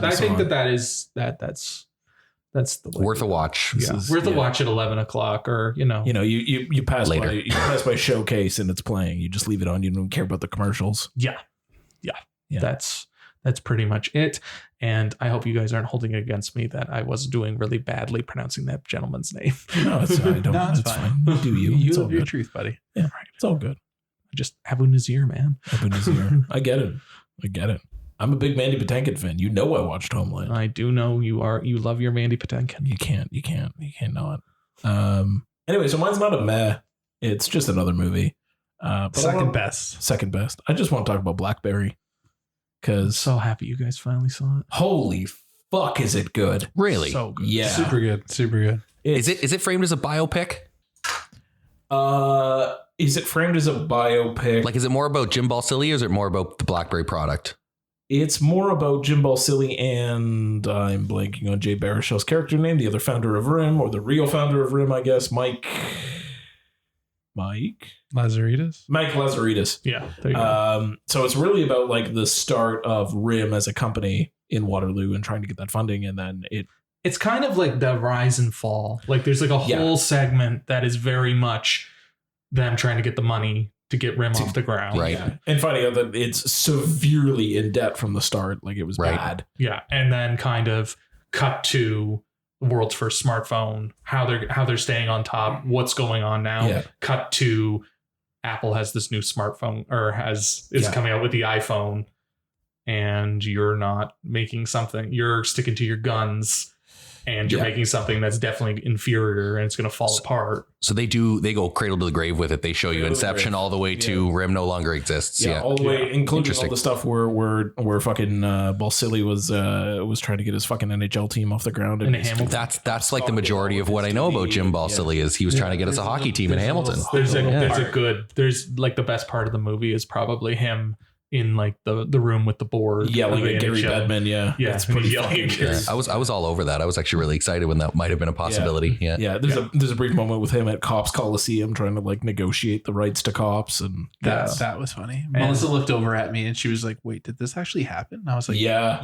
I think that's the way worth a watch. Yeah. Worth a watch at 11 o'clock, or you pass later. you pass by Showcase and it's playing. You just leave it on. You don't care about the commercials. Yeah. That's pretty much it. And I hope you guys aren't holding it against me that I was doing really badly pronouncing that gentleman's name. No, it's fine. It's fine. Do you? You it's live all your good. truth, buddy. Yeah, right. It's all good. Just Abu Nazir, man. Abu Nazir. I get it. I'm a big Mandy Patinkin fan. You know I watched Homeland. I do know you love your Mandy Patinkin. You can't not. Anyway, so mine's not a meh. It's just another movie. Second best. I just want to talk about Blackberry. Because so happy you guys finally saw it. Holy fuck, is it good? Really? So good. Yeah. Super good. Is it framed as a biopic? Is it framed as a biopic? Like, is it more about Jim Balsillie or is it more about the Blackberry product? It's more about Jim Balsillie and I'm blanking on Jay Baruchel's character name, the other founder of RIM, or the real founder of RIM, I guess, Mike Lazaridis. Mike Lazaridis. Yeah. There you go. So it's really about like the start of RIM as a company in Waterloo and trying to get that funding, and then it's kind of like the rise and fall. Like there's like a whole segment that is very much them trying to get the money to get RIM off the ground. Right. Yeah. And finding out that it's severely in debt from the start. Like it was bad. Yeah. And then kind of cut to the world's first smartphone, how they're staying on top, what's going on now. Yeah. Cut to Apple has this new smartphone is coming out with the iPhone, and you're not making something, you're sticking to your guns. And you're making something that's definitely inferior and it's going to fall apart. So they go cradle to the grave with it. They show you Inception all the way to RIM no longer exists. Yeah. All the way, including all the stuff where fucking Balsillie was trying to get his fucking NHL team off the ground. And that's like the majority of what I know about Jim Balsillie is he was trying to get us a hockey team in Hamilton. There's like the best part of the movie is probably him in like the room with the board yelling at Gary Bettman. Yeah, it's pretty yelling. I was all over that. I was actually really excited when that might have been a possibility. Yeah. There's a brief moment with him at Cops Coliseum trying to like negotiate the rights to cops, and that was funny. Melissa looked over at me and she was like, "Wait, did this actually happen?" And I was like, "Yeah,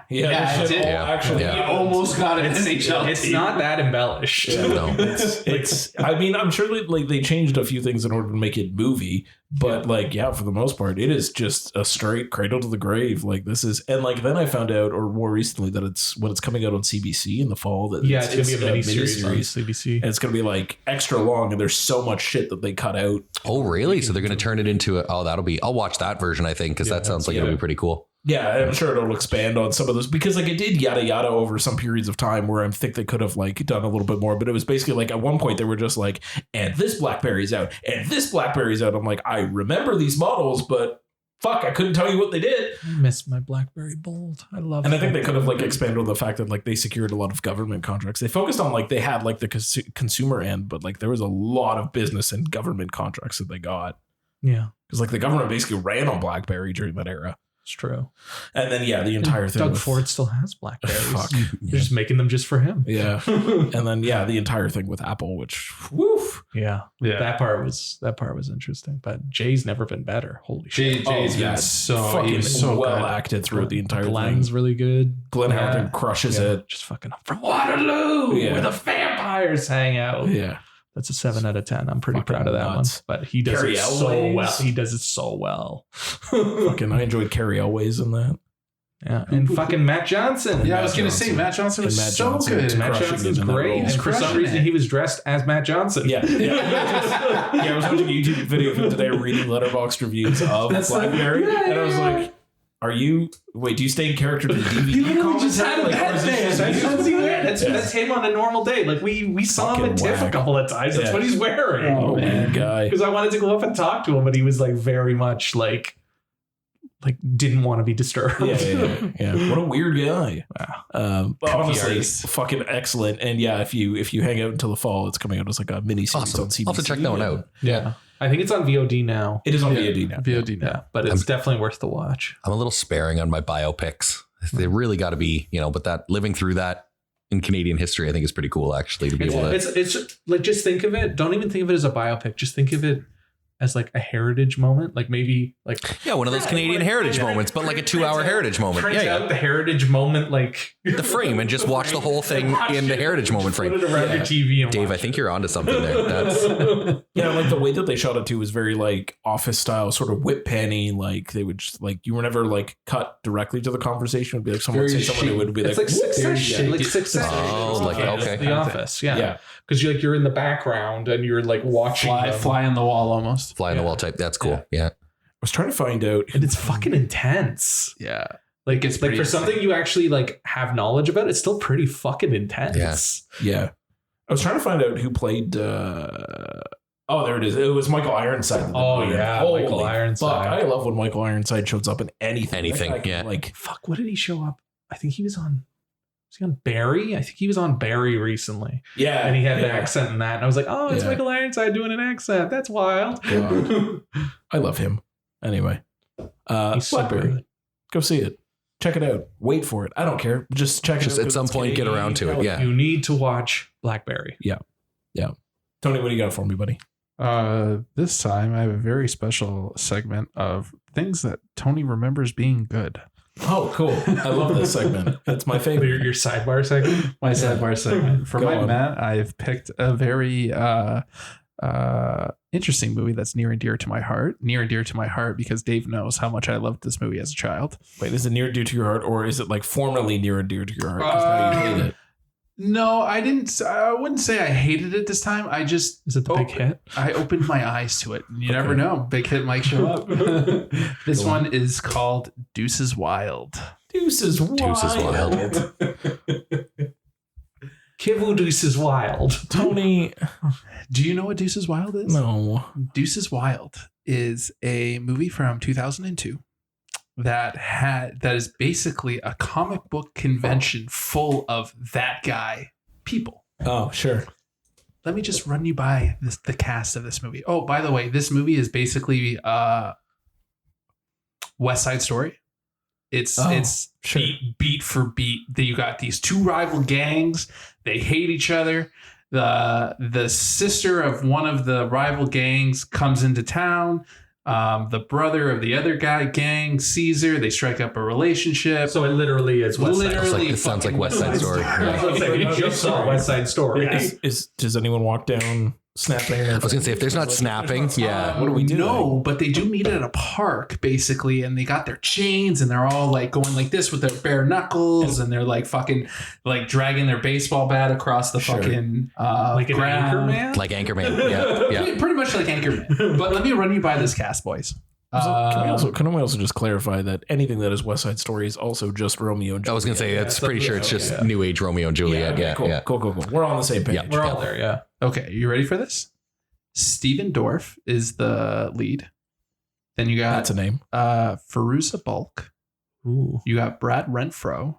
it did." Actually, you almost got it. It's not that embellished. Yeah. No, it's. I mean, I'm sure they changed a few things in order to make it movie. But for the most part, it is just a straight cradle to the grave. Like this is, and like then I found out, or more recently, that it's coming out on CBC in the fall. That it's gonna be a mini-series on CBC, and it's gonna be like extra long, and there's so much shit that they cut out. Oh, really? So they're gonna turn it into I'll watch that version. I think because that sounds like it'll be pretty cool. Yeah, I'm sure it'll expand on some of those because like it did yada yada over some periods of time where I think they could have like done a little bit more, but it was basically like at one point they were just like, and this BlackBerry's out, and this BlackBerry's out. I'm like, I remember these models, but fuck, I couldn't tell you what they did. I miss my BlackBerry Bold. I love it. And I think they could have like expanded on the fact that like they secured a lot of government contracts. They focused on like they had like the consumer end, but like there was a lot of business and government contracts that they got. Yeah. Because like the government basically ran on BlackBerry during that era. It's true. And then the entire thing. Doug Ford still has BlackBerries. Fuck. They're just making them just for him. Yeah. And then the entire thing with Apple, which woof. Yeah. That part was interesting. But Jay's never been better. Holy shit. Jay's been so well good. acted throughout the entire Glenn's thing. really good. Glenn Hamilton crushes it. Just fucking from Waterloo where the vampires hang out. Yeah. That's a 7 out of 10. I'm pretty proud of that one. But he does it so well. He does it so well. Fucking, I enjoyed Carrie Elways in that. Yeah, and fucking Matt Johnson. I was going to say Matt Johnson was so good. Matt Johnson's great. And for some reason, he was dressed as Matt Johnson. Yeah. I was watching a YouTube video of him today reading Letterboxd reviews of BlackBerry. And I was like, do you stay in character to the DVD comments? That's him on a normal day. Like we saw him at TIFF a couple of times. That's what he's wearing. Oh man, guy. Because I wanted to go up and talk to him, but he was like very much like like didn't want to be disturbed. Yeah. What a weird guy. Wow. But honestly, artist. fucking excellent. And yeah, if you hang out until the fall, it's coming out as like a mini series Awesome. on CBC. I'll have to check that one out. Yeah. I think it's on VOD now. It is on VOD now. VOD now. Yeah, but it's definitely worth the watch. I'm a little sparing on my biopics. They really got to be, but that living through that in Canadian history, I think is pretty cool actually to be able to. It's like, just think of it. Don't even think of it as a biopic. Just think of it as like a heritage moment, like maybe like one of those Canadian heritage moments, but like a 2-hour heritage moment. Print out the heritage moment, like the frame, and just watch the whole thing in the heritage moment frame. Put it around your TV. And Dave, I think you're onto something there. That's like the way that they shot it too was very like Office style, sort of whip panning. Like they would just like you were never like cut directly to the conversation. It would be like someone would say something. It would be it's like Succession, like Succession. Oh, like okay. The Office, yeah. Because you're in the background and you're like watching fly on the wall almost. Fly on the wall type. That's cool. Yeah. I was trying to find out, and it's fucking intense. Yeah. Like it's like for something you actually like have knowledge about, it's still pretty fucking intense. Yeah. I was trying to find out who played. Oh, there it is. It was Michael Ironside. Holy Michael Ironside. Fuck, I love when Michael Ironside shows up in anything. Anything, That guy yeah. can, like Fuck, what did he show up? I think he was on. Was he on Barry? I think he was on Barry recently. yeah, And he had an accent in that. And I was like, oh, it's Michael Ironside doing an accent. That's wild. God. I love him. Anyway, He's so Blackberry. good. Go see it. Check it out. Wait for it. I don't care. Just check it out. Just at some point, get around to it. Yeah. You need to watch Blackberry. Tony, what do you got for me, buddy? This time I have a very special segment of things that Tony remembers being good. Oh, cool. I love this segment. That's my favorite. Your sidebar segment? My sidebar segment. For Go my on. man, I've picked a very interesting movie that's near and dear to my heart. Near and dear to my heart because Dave knows how much I loved this movie as a child. Wait, is it near and dear to your heart, or is it like formerly near and dear to your heart? 'Cause now you hate it. No, I didn't. I wouldn't say I hated it this time. I just Is it the big hit? I opened my eyes to it. You never know. Big hit might show up. This one is called Deuces Wild. Deuces Wild. Deuces Wild. Kivu Deuces Wild. Tony, Do you know what Deuces Wild is? no. Deuces Wild is a movie from 2002 that is basically a comic book convention full of that guy people. Oh, sure. Let me just run you by the cast of this movie. Oh, by the way, this movie is basically West Side Story. It's sure. beat for beat. You got these two rival gangs. They hate each other. The sister of one of the rival gangs comes into town. The brother of the other gang sees her. They strike up a relationship. So it literally is West Side Literally, It sounds like West Side Story. I was gonna say, we just saw West Side Story. Does anyone walk down snapping? I was gonna say, if there's not snapping, yeah. What do we do? No, but they do meet at a park basically, and they got their chains, and they're all like going like this with their bare knuckles, and they're like fucking like dragging their baseball bat across the fucking Like an ground. Anchorman? Like Anchorman. Yeah. Pretty much like Anchorman. But let me run you by this cast, boys. Can we also just clarify that anything that is West Side Story is also just Romeo and Juliet? I was gonna say, that's pretty sure it's just New Age Romeo and Juliet. Yeah. Cool. We're on the same page. Yeah. We're all there, yeah. Okay, you ready for this? Steven Dorff is the lead. Then you got That's a name. Fairuza Balk. Ooh. You got Brad Renfro.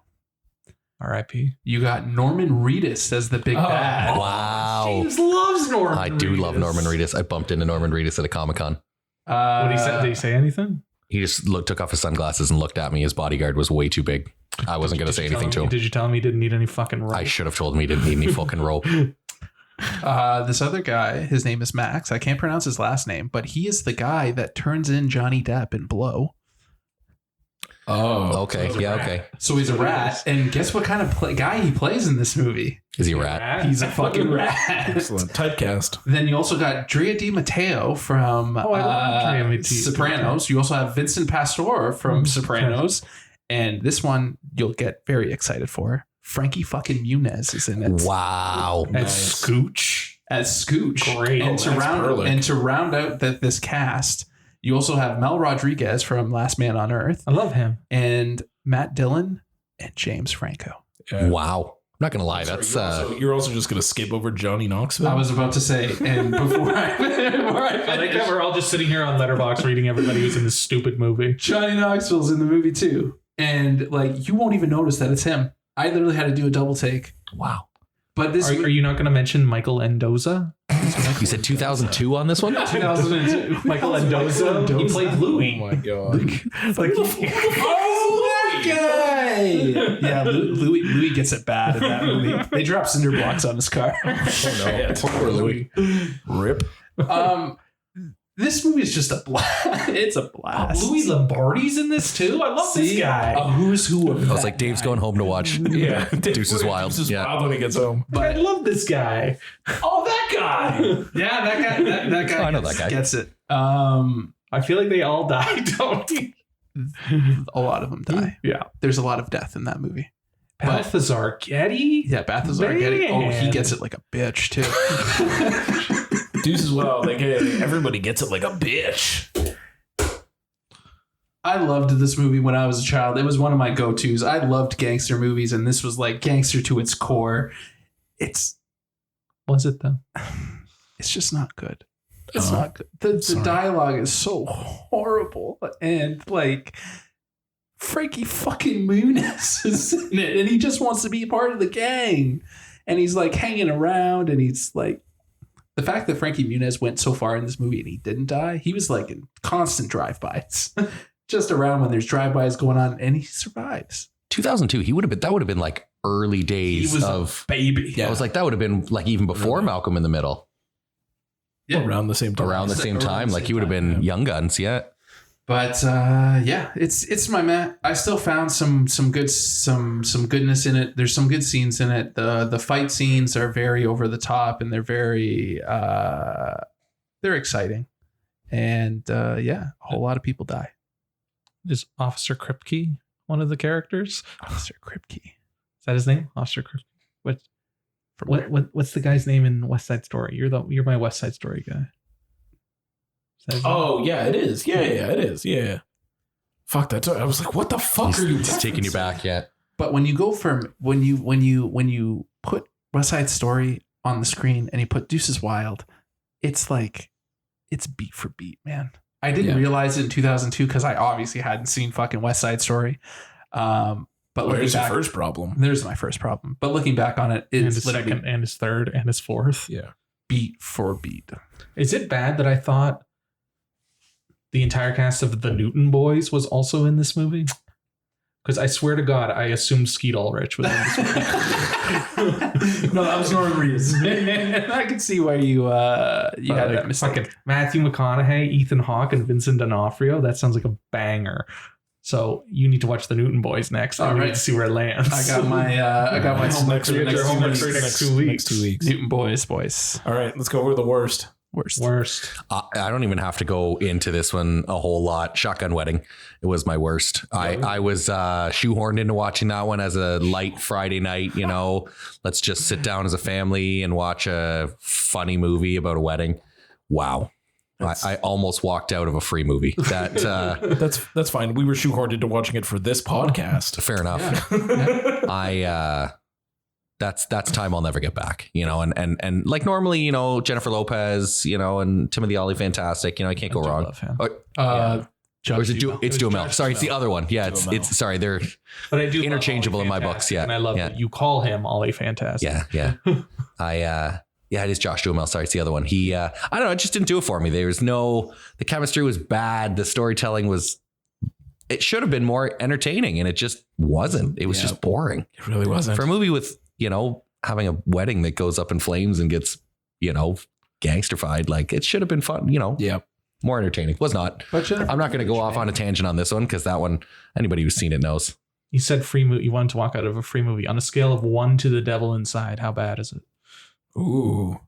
R.I.P. You got Norman Reedus as the big bad. Wow. James loves Norman. I do love Norman Reedus. I bumped into Norman Reedus at a Comic-Con. What he said? Did he say anything? He just took off his sunglasses and looked at me. His bodyguard was way too big. I wasn't going to say anything to him. Did you tell him he didn't need any fucking rope? I should have told him he didn't need any fucking rope. This other guy, his name is Max. I can't pronounce his last name, but he is the guy that turns in Johnny Depp in Blow. Oh, Okay. Yeah. Okay. So he's a rat, and guess what kind of guy he plays in this movie? Is he a rat? He's a fucking rat. excellent. Typecast. Then you also got Drea Di Matteo from I love Drea Di Sopranos. You also have Vincent Pastore from Sopranos. And this one you'll get very excited for. Frankie fucking Muniz is in it. Wow. As Scooch. Great. And, Perlick. to round out this cast, you also have Mel Rodriguez from Last Man on Earth I love him. and Matt Dillon and James Franco. Yeah. Wow. not gonna lie. That's you're also just gonna skip over Johnny Knoxville. I was about to say, and before I I like that we're all just sitting here on Letterboxd reading everybody who's in this stupid movie. Johnny Knoxville's in the movie too, and like you won't even notice that it's him. I literally had to do a double take. wow. But this Are you not going to mention Michael Endoza? You said 2002 on this one? 2002. Michael Endoza. He played Louis. Oh my god! Oh, that guy! Yeah, Louis gets it bad in that movie. They drop cinder blocks on his car. Oh no! Poor Louis. Rip. This movie is just a blast. It's a blast. Louis Lombardi's in this too. I love this guy. A who's who of I was like, Dave's going home to watch Yeah, Deuces Wild. Deuces Yeah. Wild when he gets home. I love this guy. Oh, that guy. Yeah, that guy. I know that guy. Gets it. I feel like they all died, don't they? A lot of them die. Yeah. There's a lot of death in that movie. Balthazar Getty? Yeah, Balthazar Getty. Oh, he gets it like a bitch too. Deuces Wild. Like everybody gets it like a bitch. I loved this movie when I was a child. It was one of my go-tos. I loved gangster movies, and this was like gangster to its core. Was it though? It's just not good. It's not good. The dialogue is so horrible, and like Frankie fucking Muniz is in it, and he just wants to be part of the gang, and he's like hanging around, and he's like, the fact that Frankie Muniz went so far in this movie and he didn't die, he was like in constant drive-bys, just around when there's drive-bys going on, and he survives. 2002. That would have been like early days He was of baby. I was like, that would have been like even before Malcolm in the Middle. Yeah. Around the same time. Around the same time. Like he would have been Young Guns. Yeah. But yeah, it's my man. I still found some goodness in it. There's some good scenes in it. The fight scenes are very over the top, and they're very they're exciting. And yeah, a whole lot of people die. Is Officer Kripke one of the characters? Officer Kripke. Is that his name? Officer Kripke. What's the guy's name in West Side Story? You're my West Side Story guy. Oh yeah, it is. Yeah, it is. Yeah. Fuck that. I was like, what the fuck are you? He's taking you back. Yeah. But when you go from when you put West Side Story on the screen and you put Deuces Wild, it's like it's beat for beat, man. I didn't realize it in 2002 because I obviously hadn't seen fucking West Side Story. But where's your first problem? There's my first problem. But looking back on it, it's his second and his third and his fourth. Yeah. Beat for beat. Is it bad that I thought the entire cast of the Newton Boys was also in this movie? Because I swear to God, I assumed Skeet Ulrich was in this movie. No, that was Norman Reedus. I can see why you had that mistake. Fucking Matthew McConaughey, Ethan Hawke, and Vincent D'Onofrio. That sounds like a banger. So you need to watch the Newton Boys next. I need to see where it lands. I got my homework for the next 2 weeks. Next 2 weeks. Newton Boys. All right, let's go over the worst. Worst. I don't even have to go into this one a whole lot. Shotgun Wedding. It was my worst. I was shoehorned into watching that one as a light Friday night, let's just sit down as a family and watch a funny movie about a wedding. Wow. I almost walked out of a free movie. That's fine. We were shoehorned into watching it for this podcast. Fair enough. Yeah. That's time I'll never get back, and like normally, Jennifer Lopez, and Timothy Olyphant, I can't go wrong. Love him. Or is it it's Duhamel. Sorry, it's the other one. Yeah, it's sorry, they're but I do interchangeable in my books. Yeah. And I love that you call him Ollie Fantastic. Yeah. It is Josh Duhamel. Sorry, it's the other one. He, I don't know, it just didn't do it for me. The chemistry was bad. The storytelling it should have been more entertaining, and it just wasn't. It was just boring. It really wasn't. For a movie with, having a wedding that goes up in flames and gets, gangsterfied, like it should have been fun, more entertaining. Was not. I'm not going to go off on a tangent on this one because that one, anybody who's seen it knows. You said free movie. You wanted to walk out of a free movie. On a scale of 1 to the devil inside, how bad is it? Ooh.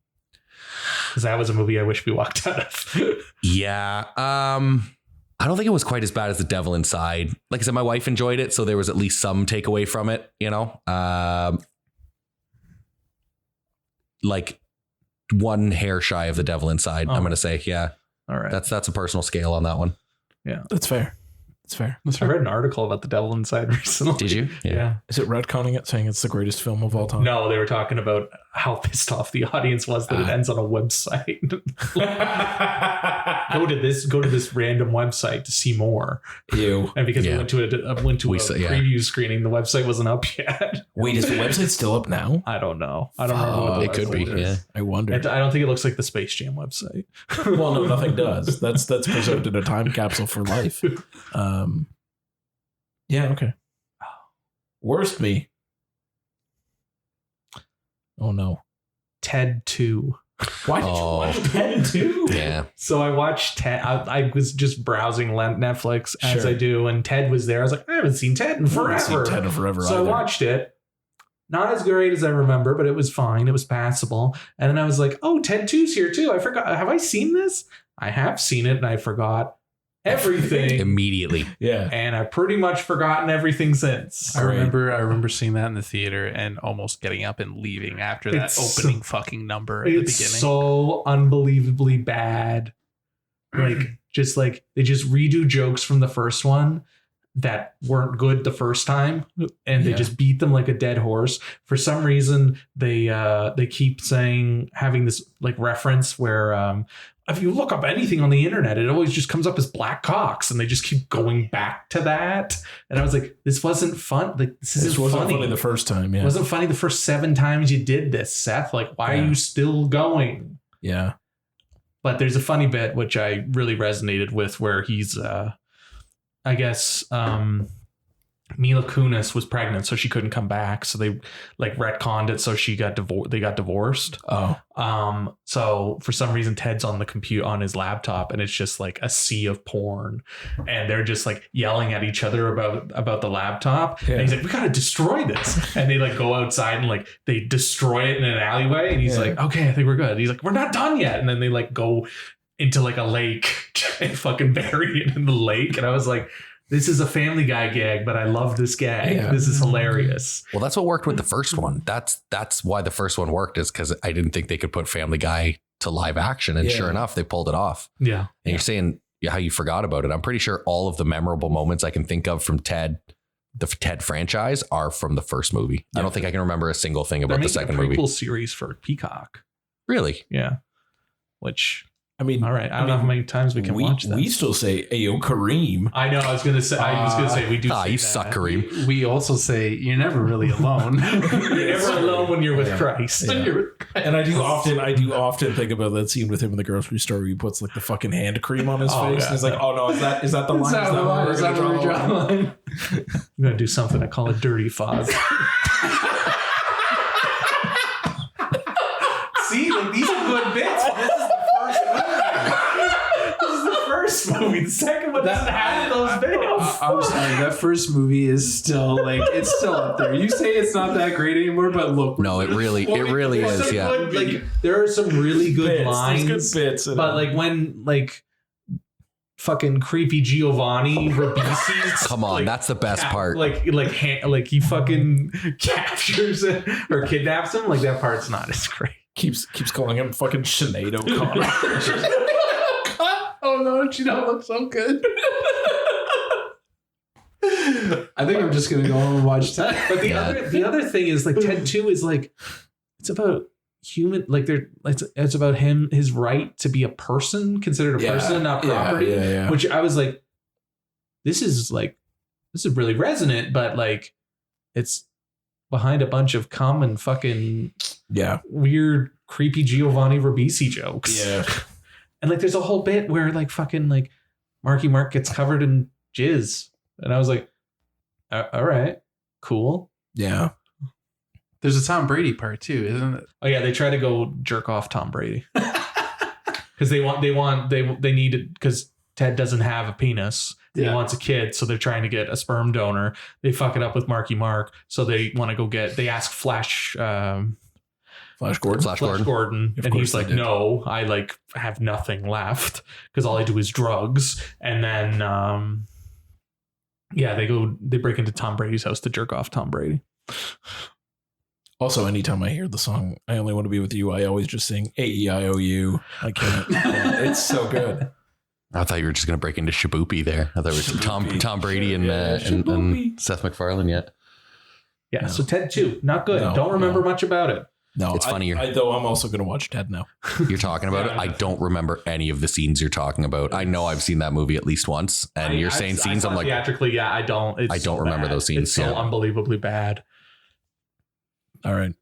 Because that was a movie I wish we walked out of. Yeah. I don't think it was quite as bad as The Devil Inside. Like I said, my wife enjoyed it, so there was at least some takeaway from it, like one hair shy of The Devil Inside, I'm going to say. Yeah. All right. That's a personal scale on that one. Yeah. That's fair. It's fair. I read an article about The Devil Inside recently. Did you? Yeah. Is it retconning it, saying it's the greatest film of all time? No, they were talking about how pissed off the audience was that it ends on a website. Go to this random website to see more. Ew. And because we went to a preview screening, the website wasn't up yet. Wait, is the website still up now? I don't know. I don't remember what It could be. Yeah. I wonder. I don't think it looks like the Space Jam website. Well, no, nothing does. That's preserved in a time capsule for life. Yeah, okay. Worst me. Oh no. Ted 2. Why did you watch Ted 2? Yeah. So I watched Ted. I was just browsing Netflix as I do, and Ted was there. I was like, I haven't seen Ted in forever. I haven't seen Ted in forever So either. I watched it. Not as great as I remember, but it was fine. It was passable. And then I was like, oh, Ted 2's here too. I forgot. Have I seen this? I have seen it, and I forgot everything Immediately. Yeah. And I've pretty much forgotten everything since. I remember seeing that in the theater and almost getting up and leaving after that opening fucking number at the beginning. It's so unbelievably bad. Like they just redo jokes from the first one that weren't good the first time, and they just beat them like a dead horse. For some reason, they keep having this like reference where if you look up anything on the internet, it always just comes up as black cocks, and they just keep going back to that. And I was like, this wasn't fun. Like this wasn't funny the first time. Yeah, it wasn't funny the first 7 times you did this, Seth. Like, why are you still going? Yeah. But there's a funny bit which I really resonated with, where he's, I guess, Mila Kunis was pregnant, so she couldn't come back. So they like retconned it, so she got they got divorced. Oh. So for some reason, Ted's on the computer on his laptop, and it's just like a sea of porn, and they're just like yelling at each other about the laptop. Yeah. And he's like, "We gotta destroy this," and they like go outside and like they destroy it in an alleyway, and he's like, "Okay, I think we're good." He's like, "We're not done yet," and then they like go into like a lake and fucking bury it in the lake, and I was like, this is a Family Guy gag, but I love this gag. Yeah. This is hilarious. Well, that's what worked with the first one. That's why the first one worked, is because I didn't think they could put Family Guy to live action. And sure enough, they pulled it off. Yeah. And you're saying how you forgot about it. I'm pretty sure all of the memorable moments I can think of from Ted, the Ted franchise, are from the first movie. Yeah. I don't think I can remember a single thing about the second movie. Prequel series for Peacock. Really? Yeah. Which... I mean, all right. I don't know how many times we can watch that. We still say, "Ayo, Kareem." I know. I was gonna say we do. Ah, you suck, Kareem. We also say you're never really alone. You're never alone when you're with Christ. Yeah. And I do often think about that scene with him in the grocery store where he puts like the fucking hand cream on his face. And he's like, "Oh no, is that the line? Is that where we draw the line?" I'm gonna do something I call a dirty fog. See, like these are good bits. Movie. The second one doesn't have those bits. I'm sorry, that first movie is still like, it's still up there. You say it's not that great anymore, but look, no, it really is. Yeah, good, like there are some really good lines, good bits, but like when like fucking creepy Giovanni Ribisi, come on, like, that's the best part. Like he fucking captures it or kidnaps him. Like that part's not as great. Keeps calling him fucking Sinead O'Connor. Oh no, she don't look so good. I think I'm just gonna go home and watch Ted. But the other thing is like Ted 2 is like, it's about human, like it's about his right to be a person, considered a person, not property. Yeah. Which I was like, this is really resonant, but like it's behind a bunch of common fucking weird, creepy Giovanni Ribisi jokes. Yeah. And like, there's a whole bit where like fucking like Marky Mark gets covered in jizz. And I was like, all right, cool. Yeah. There's a Tom Brady part too, isn't it? Oh yeah. They try to go jerk off Tom Brady because they need it because Ted doesn't have a penis. He wants a kid. So they're trying to get a sperm donor. They fuck it up with Marky Mark. So they want to they ask Flash Gordon. And he's like, no, I like have nothing left because all I do is drugs. And then, they break into Tom Brady's house to jerk off Tom Brady. Also, anytime I hear the song, "I Only Want to Be With You," I always just sing A-E-I-O-U. I can't. It's so good. I thought you were just going to break into Shaboopy there. I thought it was Tom Brady and Seth MacFarlane yet. Yeah, No. so Ted 2, not good. No, Don't remember no. much about it. No, It's funnier. Though I'm also going to watch Ted now. You're talking about it. I don't remember any of the scenes you're talking about. I know I've seen that movie at least once, and you're saying scenes. I'm like, theatrically, yeah, I don't. It's I don't remember those scenes. It's so Yeah. unbelievably bad. All right.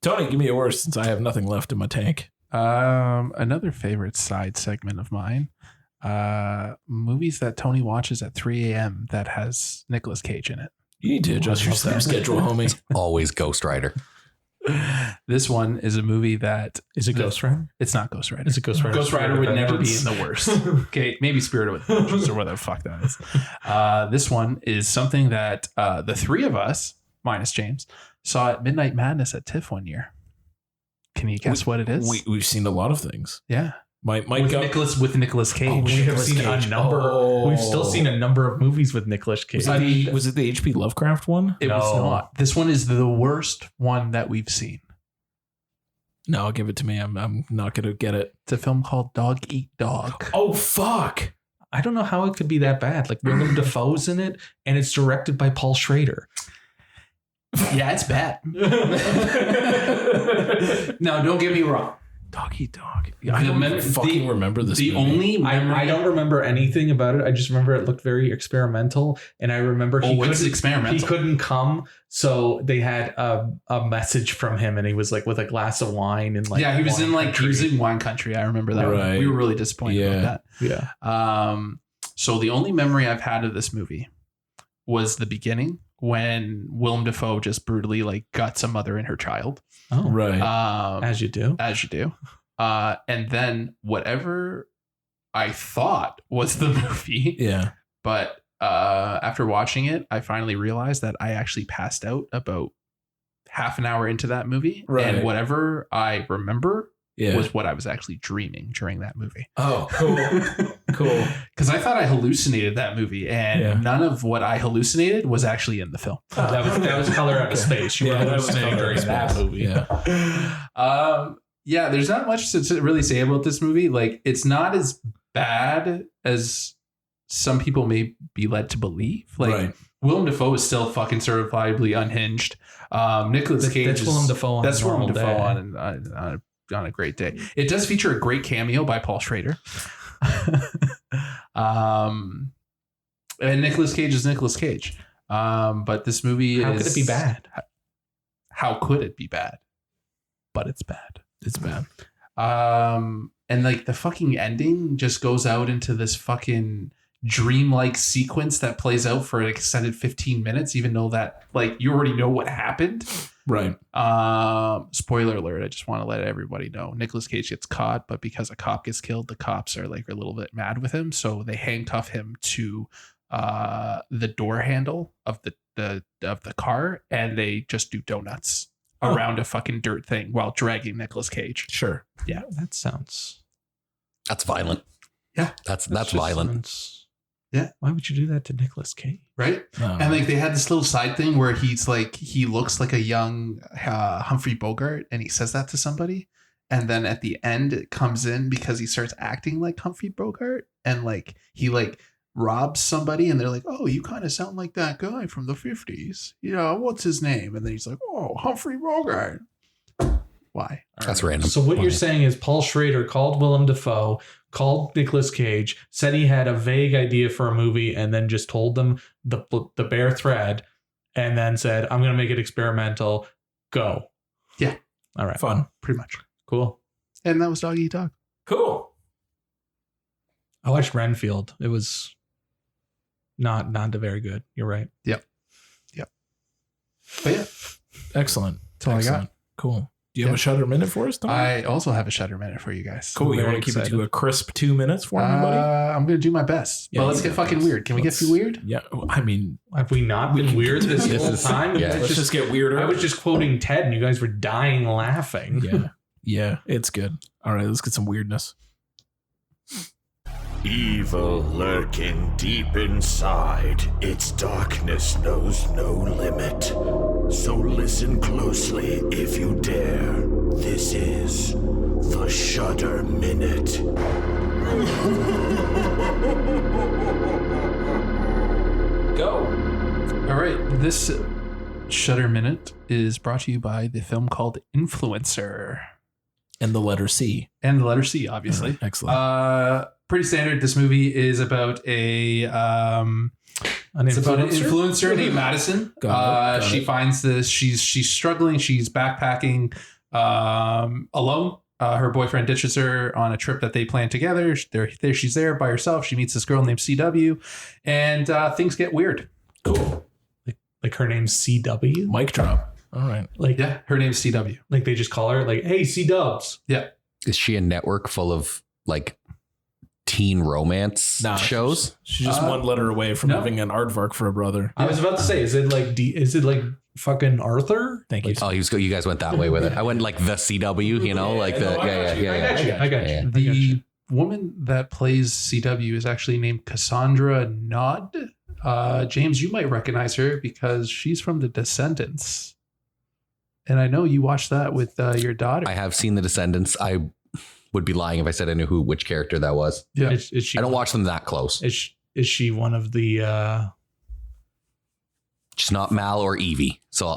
Tony, give me a worst since I have nothing left in my tank. Another favorite side segment of mine. Movies that Tony watches at 3 a.m. that has Nicolas Cage in it. You need to adjust your sleep schedule, homie. always Ghost Rider. This one is a movie that Is it Ghost Rider? it's not Ghost Rider. Is it Ghost Rider? Ghost Rider would never be in Vengeance? the worst. Okay, maybe Spirit with Vengeance or whatever the fuck that is. This one is something that the three of us, minus James, saw at Midnight Madness at TIFF one year. Can you guess what it is? We've seen a lot of things. Yeah, My with gut. Nicolas Cage. Oh, We have Nicolas seen Cage. a number. Oh. We've still seen a number of movies with Nicolas Cage. Was it the H.P. Lovecraft one? It was No. not. This one is the worst one that we've seen. No, give it to me. I'm not gonna get it. It's a film called Dog Eat Dog. Oh fuck! I don't know how it could be that bad. Like Willem Dafoe's in it, and it's directed by Paul Schrader. Yeah, it's bad. No, don't get me wrong. Dog eat dog. The I don't men- even fucking remember this. The movie. only memory I don't remember anything about it. I just remember it looked very experimental, and I remember what's experimental? he couldn't come, so they had a message from him, and he was like with a glass of wine and like he was in wine like country. he was in wine country. I remember that. Right. We were really disappointed about Yeah. that. So the only memory I've had of this movie was the beginning when Willem Dafoe just brutally like guts a mother and her child. Oh, Right. as you do. As you do. And then whatever I thought was the movie, yeah. but after watching it, I finally realized that I actually passed out about half an hour into that movie. Right. And whatever I remember Yeah. was what I was actually dreaming during that movie. Oh, cool. Cool. Because I thought I hallucinated that movie, and Yeah. none of what I hallucinated was actually in the film. That was Color Out of Space. You were that was hallucinating Color Out of during that Space. movie. Yeah. Yeah, there's not much to really say about this movie. Like, it's not as bad as some people may be led to believe. Like, Right. Willem Dafoe is still fucking certifiably unhinged. Nicolas Cage That's Willem Dafoe on that's a normal Willem day. Dafoe on a great day. It does feature a great cameo by Paul Schrader. And Nicolas Cage is Nicolas Cage. But this movie How could it be bad? How could it be bad? But it's bad. It's bad. And like the fucking ending just goes out into this fucking dreamlike sequence that plays out for an extended 15 minutes, even though that like you already know what happened. Right. Spoiler alert, I just want to let everybody know. Nicolas Cage gets caught, but because a cop gets killed, the cops are like a little bit mad with him. So they handcuff him to the door handle of the car, and they just do donuts around a fucking dirt thing while dragging Nicolas Cage. Sure. Yeah. That sounds. That's violent. Yeah. That's just violent. sounds- Yeah. Why would you do that to Nicolas Cage? Right. And like they had this little side thing where he's like, he looks like a young Humphrey Bogart, and he says that to somebody. And then at the end it comes in because he starts acting like Humphrey Bogart, and like he like robs somebody, and they're like, oh, you kind of sound like that guy from the 50s. You know, what's his name? And then he's like, oh, Humphrey Bogart. Why? That's random. So what you're saying is Paul Schrader called Willem Dafoe, called Nicolas Cage, said he had a vague idea for a movie, and then just told them the bare thread, and then said, I'm going to make it experimental. Go. Yeah. All right. Fun. Pretty much. Cool. And that was Dog Eat Dog. Cool. I watched Renfield. It was not very good. You're right. But yeah, Excellent. that's all I got. Excellent. Cool. Do you have a Shutter minute for us, Tom? I also have a Shutter minute for you guys. Cool. You Very want to keep it excited. to a crisp 2 minutes for me, buddy? I'm going to do my best. Yeah, but let's you get got fucking this. weird. Can we get weird? Yeah. I mean, Have we not been can weird this continue. whole This is- time? yeah. let's just get weirder. I was just quoting Ted, and you guys were dying laughing. Yeah. Yeah. It's good. All right. Let's get some weirdness. Evil lurking deep inside, its darkness knows no limit. So listen closely if you dare. This is the Shudder Minute. Go. All right, this Shudder Minute is brought to you by the film called Influencer. And the letter C. And the letter C, obviously. Right, excellent. Pretty standard. This movie is about a it's about an influencer named Madison. Got it. She finds this. She's struggling. She's backpacking alone. Her boyfriend ditches her on a trip that they planned together. She's there by herself. She meets this girl named CW, and things get weird. Cool. Like her name's CW. Mic drop. All right. Like Yeah, her name's CW. like they just call her like, hey, C-Dubs. Yeah. Is she a network full of like teen romance shows? She's just one letter away from having an aardvark for a brother. I was about to say, is it like fucking Arthur? Thank you. Oh, you guys went that way with it. I went like the CW, you know, like the I got you. The woman that plays CW is actually named Cassandra Nod. James, you might recognize her because she's from The Descendants. And I know you watched that with your daughter. I have seen The Descendants. I would be lying if I said I knew which character that was. Yeah. Is she I don't watch them that close. Is she one of the She's not Mal or Evie, so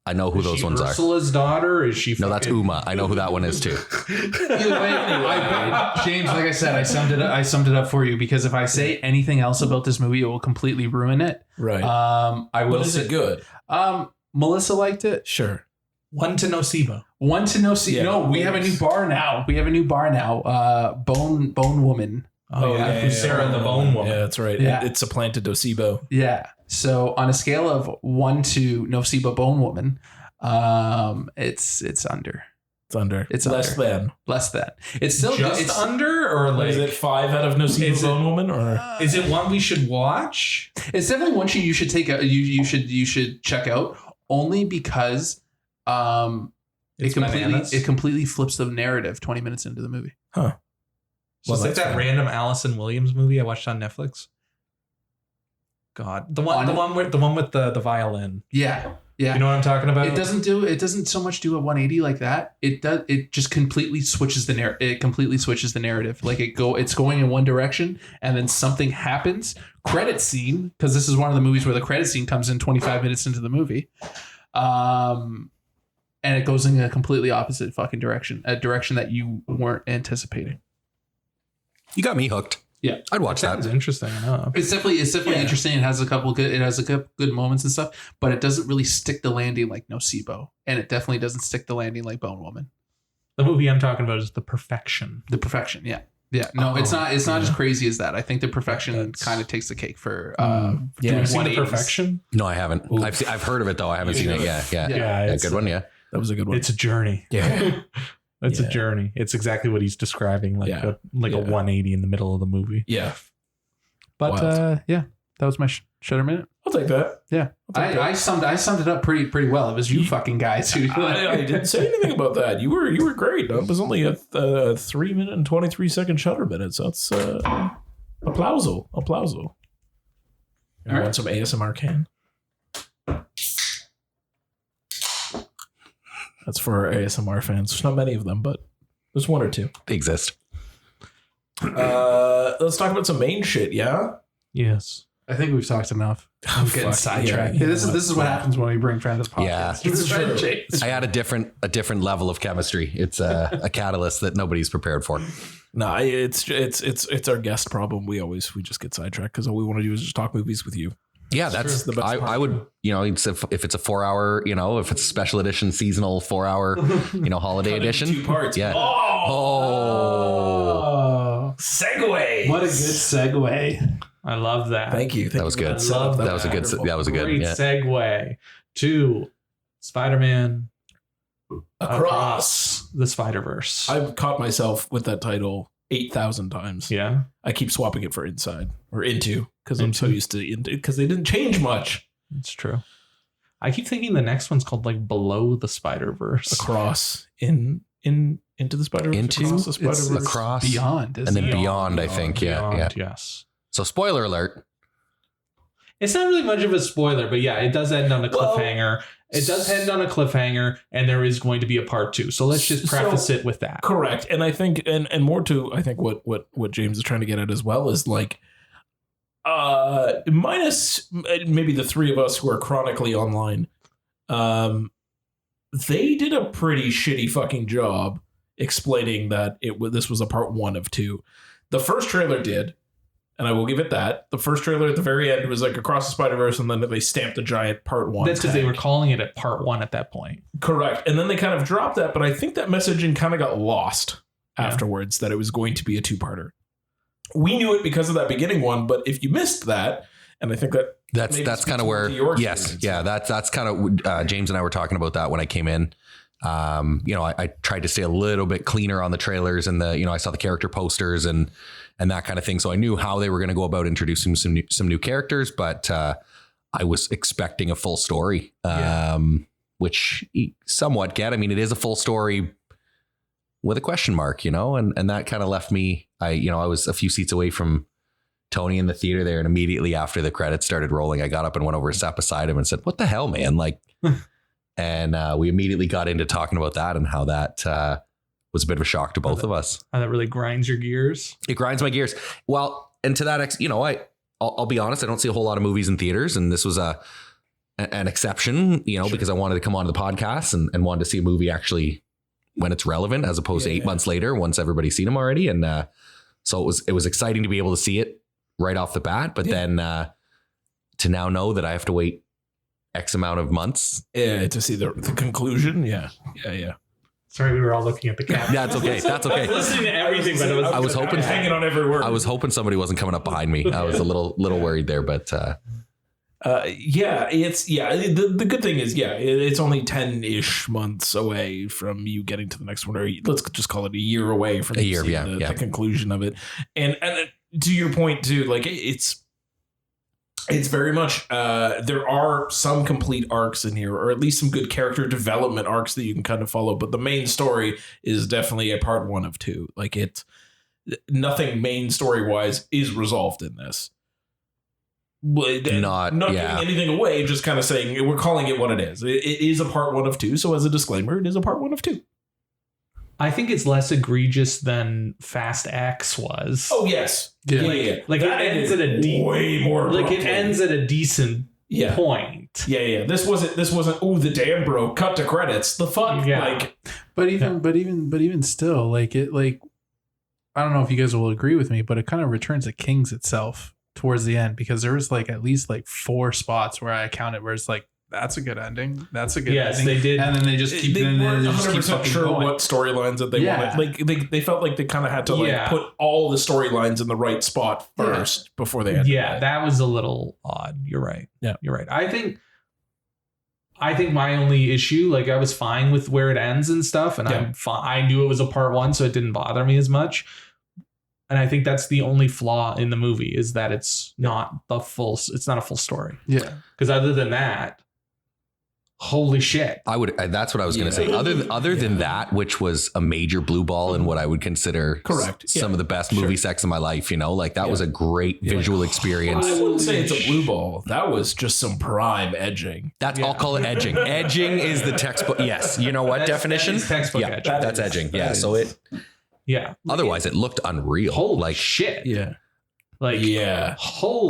I know who those ones are. Ursula's daughter? Is she No, that's Uma. I know who that one is too. Either way, James, like I said, I summed it up for you because if I say anything else about this movie, it will completely ruin it. Right. I will. But is it good? Melissa liked it. Sure. One to Nocebo? One to know. See, Yeah. no, we have a new bar now. Bone Woman. Who's Sarah the Bone Woman? Yeah, that's right. Yeah. It's supplanted Nocebo. Yeah. So on a scale of 1 to Nocebo Bone Woman, it's under. It's under. It's less under. than. Less than. It's still Just it's under, or Like, like is it 5 out of Nocebo Bone Woman, or is it one we should watch? It's definitely one you should take a you should check out only because It's bananas. it completely flips the narrative 20 minutes into the movie. huh? So it's like that's that fine. random Allison Williams movie I watched on Netflix. God, the one with the violin. Yeah. Yeah. You know what I'm talking about? It doesn't so much do a 180 like that. It just completely switches the narrative. It completely switches the narrative. Like it's going in one direction and then something happens. Credit scene, because this is one of the movies where the credit scene comes in 25 minutes into the movie. And it goes in a completely opposite fucking direction, a direction that you weren't anticipating. You got me hooked. Yeah. I'd watch Sounds that. interesting enough. It's definitely interesting. It has a couple good moments and stuff, but it doesn't really stick the landing like Nocebo, and it definitely doesn't stick the landing like Bone Woman. The movie I'm talking about is The Perfection. The Perfection, yeah. Yeah, no, it's not as crazy as that. I think The Perfection kind of takes the cake for Have you seen The 180s. Perfection? No, I haven't. I've heard of it though. I haven't seen it. Yeah. Yeah, it's Good one. Yeah. That was a good one. It's a journey. Yeah. It's Yeah. a journey. It's exactly what he's describing, like Yeah. a 180 in the middle of the movie. Yeah. But Wild. yeah, that was my Shudder Minute. I'll take that. Yeah, I summed it up pretty well. It was you fucking guys who. I didn't say anything about that. You were great. That was only a 3 minute and 23 second Shudder Minute. So that's applausal. You right. want some ASMR can? That's for our ASMR fans. There's not many of them, but there's one or two. They exist. Let's talk about some main shit, yeah? Yes. I think we've talked enough. I'm getting Fuck, sidetracked. yeah. This is what happens when we bring friends to the podcast. Yeah. It's true. I had a different level of chemistry. It's a catalyst that nobody's prepared for. No, it's our guest problem. We just get sidetracked because all we want to do is just talk movies with you. Yeah, that's the best part. I would, if it's a 4 hour, if it's a special edition, seasonal 4 hour, holiday edition. 2 parts. Yeah. Oh, Segue. what a good segue. I love that. Thank you. That was for good. setup. That was a good. That was a good. Great Yeah. segue to Spider-Man Across. the Spider-Verse. I've caught myself with that title 8,000 times. Yeah. I keep swapping it for inside or into because I'm so used to into because they didn't change much. It's true. I keep thinking the next one's called like Below the Spider-Verse. Across into the Spider-Verse. Into? Across the Spider-Verse. Across Beyond, and then isn't it? beyond. I think. Yeah. Beyond, Yeah. Yes. So spoiler alert. It's not really much of a spoiler, but yeah, it does end on a Well- cliffhanger. It does end on a cliffhanger, and there is going to be a part 2. So let's just preface it with that. Correct. And I think, and more to, I think what James is trying to get at as well is like, minus maybe the three of us who are chronically online, they did a pretty shitty fucking job explaining that this was a part 1 of 2. The first trailer did. And I will give it that. The first trailer at the very end was like Across the Spider-Verse, and then they stamped a giant part 1. That's because they were calling it a part 1 at that point. Correct. And then they kind of dropped that, but I think that messaging kind of got lost afterwards, that it was going to be a 2-parter. We knew it because of that beginning one, but if you missed that, and I think that's kind of where, that's kind of James and I were talking about that when I came in. I tried to stay a little bit cleaner on the trailers, and I saw the character posters and that kind of thing. So I knew how they were going to go about introducing some new characters, but I was expecting a full story, which you somewhat get. I mean, it is a full story with a question mark, and that kind of left me, I was a few seats away from Tony in the theater there. And immediately after the credits started rolling, I got up and went over and sat beside him and said, "What the hell, man?" Like, and we immediately got into talking about that and how that was a bit of a shock to both of us. How that really grinds your gears. It grinds my gears. Well, and to that, I'll be honest, I don't see a whole lot of movies in theaters, and this was an exception, because I wanted to come on the podcast and wanted to see a movie actually when it's relevant, as opposed to 8 months later once everybody's seen them already. And so it was exciting to be able to see it right off the bat, but then to now know that I have to wait X amount of months to see the conclusion. Yeah. Sorry, we were all looking at the camera. Yeah, that's okay. That's okay. I was listening to everything, but I was hoping, hanging on every word. I was hoping somebody wasn't coming up behind me. I was a little worried there, but the good thing is, it's only 10-ish months away from you getting to the next one, or let's just call it a year away from the conclusion of it. And to your point too, like it's very much there are some complete arcs in here, or at least some good character development arcs that you can kind of follow. But the main story is definitely a part 1 of 2. Like nothing main story wise is resolved in this. Not giving anything away, just kind of saying we're calling it what it is. It is a part 1 of 2. So as a disclaimer, it is a part 1 of 2. I think it's less egregious than Fast X was. Oh yes, Like it ends at a way more. Like it ends at a decent point. Yeah. This wasn't. Oh, the dam broke. Cut to credits. The fuck. Yeah. Like, but even still, like it. Like I don't know if you guys will agree with me, but it kind of returns to Kings itself towards the end, because there was like at least like 4 spots where I counted where it's like, that's a good ending. That's a good ending. Yes, they did. And then they just keep they weren't 100% sure going. what storylines that they wanted. Like they felt like they kind of had to like put all the storylines in the right spot first before they ended. Yeah, that was a little odd. You're right. Yeah, you're right. I think my only issue, like I was fine with where it ends and stuff, and I knew it was a part 1, so it didn't bother me as much. And I think that's the only flaw in the movie, is that it's not a full story. Yeah. Because other than that, holy shit. That's what I was going to say. Other than that, which was a major blue ball in what I would consider some of the best movie sex in my life, like that was a great visual experience. I wouldn't say it's a blue ball. That was just some prime edging. I'll call it edging. Edging is the textbook. Yes. You know what definition? Textbook edging. That's edging. Yeah. So it. Yeah. Otherwise, it looked unreal. Holy shit. Yeah. I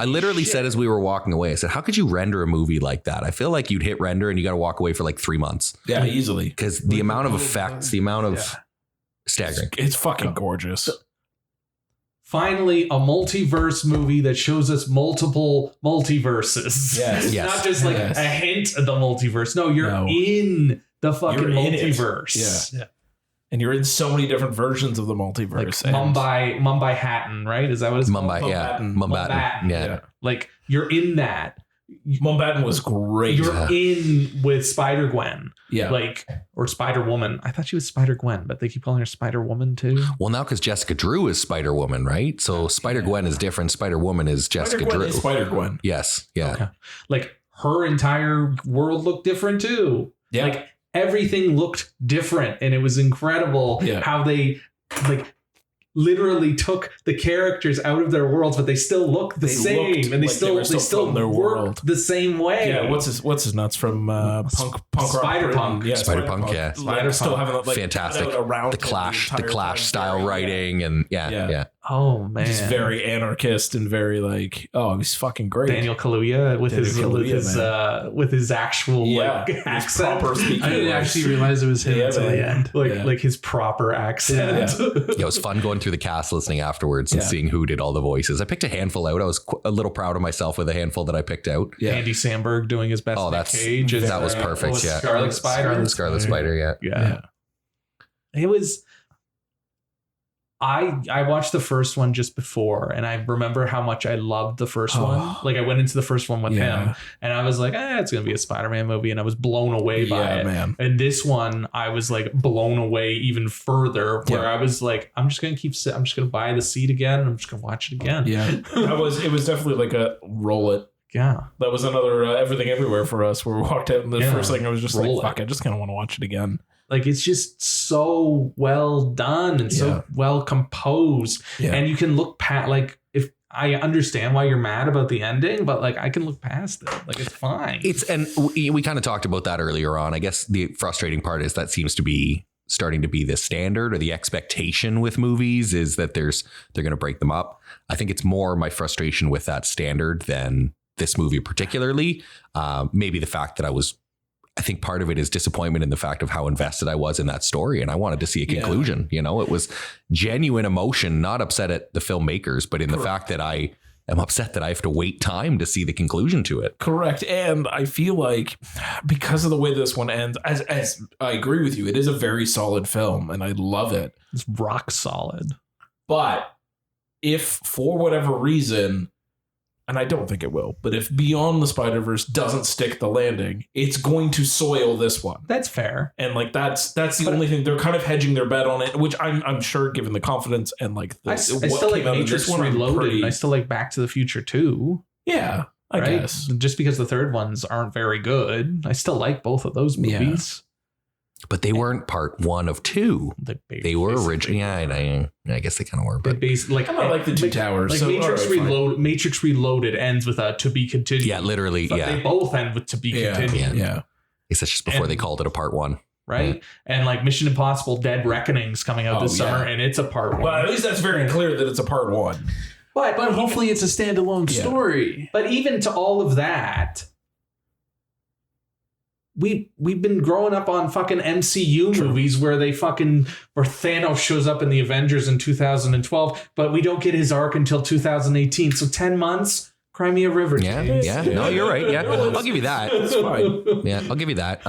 literally said as we were walking away, I said, how could you render a movie like that? I feel like you'd hit render and you got to walk away for like 3 months. Yeah, easily. Because the amount of effects, the amount of staggering. It's fucking gorgeous. Finally, a multiverse movie that shows us multiple multiverses. Yes. Not just like a hint of the multiverse. No, you're in the fucking multiverse. Yeah. And you're in so many different versions of the multiverse. Like Mumbai Hatton, right? Is that what it's called? Mumbai. Yeah. Like you're in that. Mumbai was great. You're in with Spider-Gwen. Yeah. Like, or Spider-Woman. I thought she was Spider-Gwen, but they keep calling her Spider-Woman too. Well, now because Jessica Drew is Spider-Woman, right? So Spider-Gwen is different. Spider-Woman is Jessica Drew. Is Spider-Gwen. Yes. Yeah. Okay. Like her entire world looked different too. Yeah. Like everything looked different, and it was incredible how they literally took the characters out of their worlds, but they still look the same, and they like still their work world the same way. Yeah, what's his nuts from punk Spider-Punk. Yeah, Spider-Punk, yeah. Like, still having like Fantastic. around The Clash style writing, and yeah. Oh man, he's very anarchist and very like, oh, he's fucking great. Daniel Kaluuya with his actual like accent. Proper speaking. I didn't actually realize it was him until the end. Like his proper accent. It was fun going through the cast listening afterwards and seeing who did all the voices. I picked a handful out. I was a little proud of myself with a handful that I picked out. Yeah. Andy Samberg doing his best. Oh, that was perfect. Yeah, Scarlet Spider. Yeah. It was. I watched the first one just before, and I remember how much I loved the first one. Like I went into the first one with him, and I was like, it's gonna be a Spider-Man movie, and I was blown away by it. Man. And this one, I was like blown away even further, where I was like, I'm just gonna buy the seat again, and I'm just gonna watch it again. Yeah, it was definitely like a roll it. Yeah, that was another Everything Everywhere for us, where we walked out, and the first thing I was just like, fuck, I just kind of want to watch it again. Like it's just so well done and so well composed. Yeah. And you can look past, like, if I understand why you're mad about the ending, but like I can look past it. Like it's fine. And we kind of talked about that earlier on. I guess the frustrating part is that seems to be starting to be the standard or the expectation with movies is that they're going to break them up. I think it's more my frustration with that standard than this movie particularly. Maybe the fact that I think part of it is disappointment in the fact of how invested I was in that story. And I wanted to see a conclusion. You know, it was genuine emotion, not upset at the filmmakers, but in the fact that I am upset that I have to wait time to see the conclusion to it. Correct. And I feel like because of the way this one ends, as I agree with you, it is a very solid film and I love it. It's rock solid. But if for whatever reason, and I don't think it will, but if Beyond the Spider-Verse doesn't stick the landing, it's going to soil this one. That's fair. And like that's the only thing. They're kind of hedging their bet on it, which I'm sure, given the confidence and like I still like Matrix Reloaded, and I still like Back to the Future 2. Yeah, I guess. Just because the third ones aren't very good, I still like both of those movies. But they weren't part one of two. They were originally. Yeah, I guess they kind of were. But like I like the Two Towers. Like so, Matrix Reloaded ends with a to be continued. Yeah, literally. But they both end with to be continued. Yeah. I guess that's just before they called it a part one. Right. Yeah. And like Mission Impossible Dead Reckoning's coming out this summer, and it's a part one. Well, at least that's very clear that it's a part one. But hopefully it's a standalone story. But even to all of that, we've been growing up on fucking MCU movies where Thanos shows up in the Avengers in 2012, but we don't get his arc until 2018. So 10 months, Crimea River. Yeah. No, you're right. Yeah, I'll give you that. It's fine. Yeah, I'll give you that.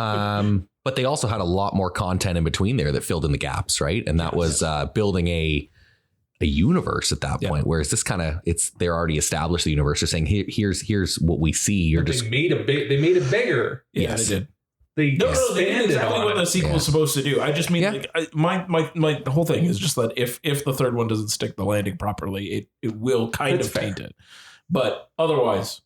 But they also had a lot more content in between there that filled in the gaps, right? And that was building a universe at that point. Whereas this kind of they're already established the universe. They're saying here's what we see. They made it bigger. Yeah, they did. They did exactly what the sequel was supposed to do. I just mean, like, my whole thing is just that if the third one doesn't stick the landing properly, it will kind of taint it. But otherwise,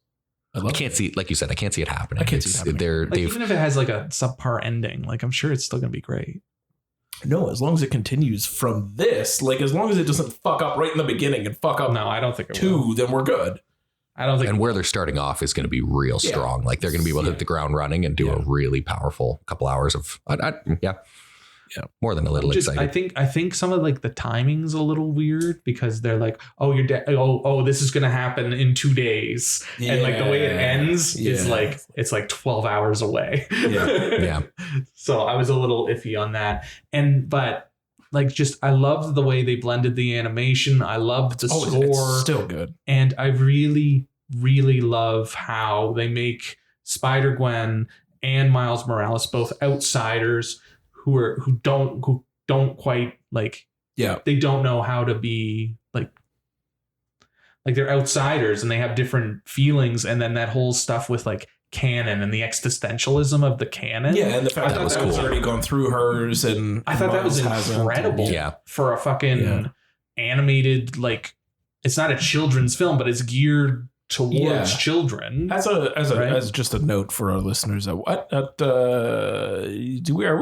I can't see, like you said, I can't see it happening. I can't see it happening. Even if it has like a subpar ending, like I'm sure it's still gonna be great. No, as long as it continues from this, like as long as it doesn't fuck up right in the beginning and fuck up. No, I don't think it will. Will. Then we're good. I don't think. And where they're starting off is going to be real strong. Like they're going to be able to hit the ground running and do a really powerful couple hours of, more than a little excited. I think some of like the timing's a little weird because they're like, oh, you're dead. Oh, this is going to happen in 2 days. Yeah. And like the way it ends is like, it's like 12 hours away. Yeah. So I was a little iffy on that. But like, just, I loved the way they blended the animation. I loved the score. It's still good. And I really, really love how they make Spider-Gwen and Miles Morales both outsiders who don't quite like, they don't know how to be like they're outsiders and they have different feelings. And then that whole stuff with like canon and the existentialism of the canon. Yeah, and the fact that was already gone through hers, and I thought that was incredible. For a fucking animated, like, it's not a children's film, but it's geared towards children. As just a note for our listeners, are we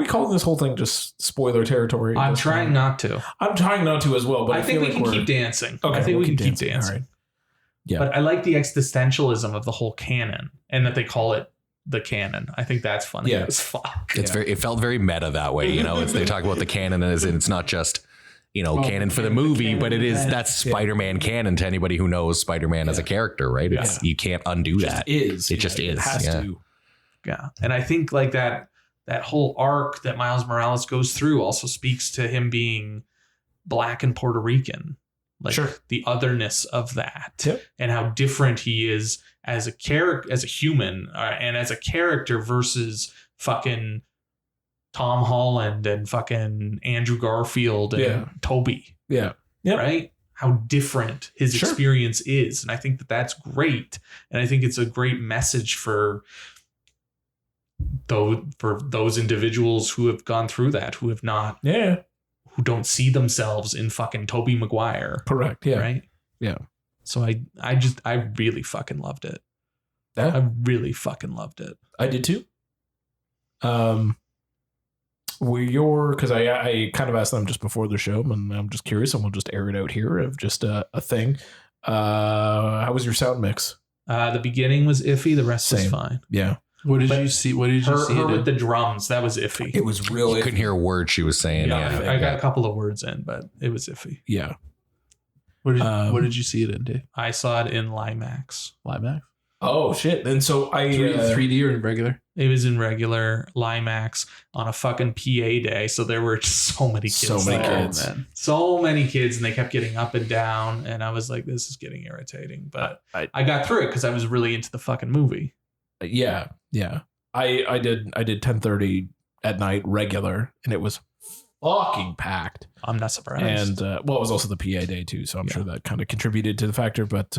calling this whole thing just spoiler territory? I'm trying not to. I'm trying not to as well, but I think we can keep dancing. Okay, I think we can keep dancing. dancing. All right. Yeah. But I like the existentialism of the whole canon and that they call it the canon. I think that's funny. Yeah. As fuck. It felt very meta that way. They talk about the canon as in it's not just, canon for the movie, but that's Spider-Man canon to anybody who knows Spider-Man as a character, right? You can't undo that. It just is. It has to. Yeah. And I think like that whole arc that Miles Morales goes through also speaks to him being Black and Puerto Rican. Like the otherness of that and how different he is as a character, as a human and as a character versus fucking Tom Holland and fucking Andrew Garfield and Toby. Yeah. Right. How different his experience is. And I think that's great. And I think it's a great message for those individuals who have gone through that, who have not, who don't see themselves in fucking Tobey Maguire. Correct. Yeah. Right. Yeah. So I really fucking loved it. Yeah. I really fucking loved it. I did too. Because I kind of asked them just before the show, and I'm just curious, and we'll just air it out here of just a thing. How was your sound mix? The beginning was iffy. The rest was fine. Yeah. What did you see? What did you see? Her with the drums, that was iffy. It was real. You couldn't hear a word she was saying. I got a couple of words in, but it was iffy. Yeah. What did you see it in, Dave? I saw it in Limax. Limax? Oh shit! And so 3D or in regular? It was in regular Limax on a fucking PA day. So there were just so many kids. So many kids, and they kept getting up and down. And I was like, this is getting irritating. But I got through it because I was really into the fucking movie. Yeah. I did 10:30 at night regular, and it was fucking packed. I'm not surprised. And it was also the PA day too, so I'm sure that kind of contributed to the factor. But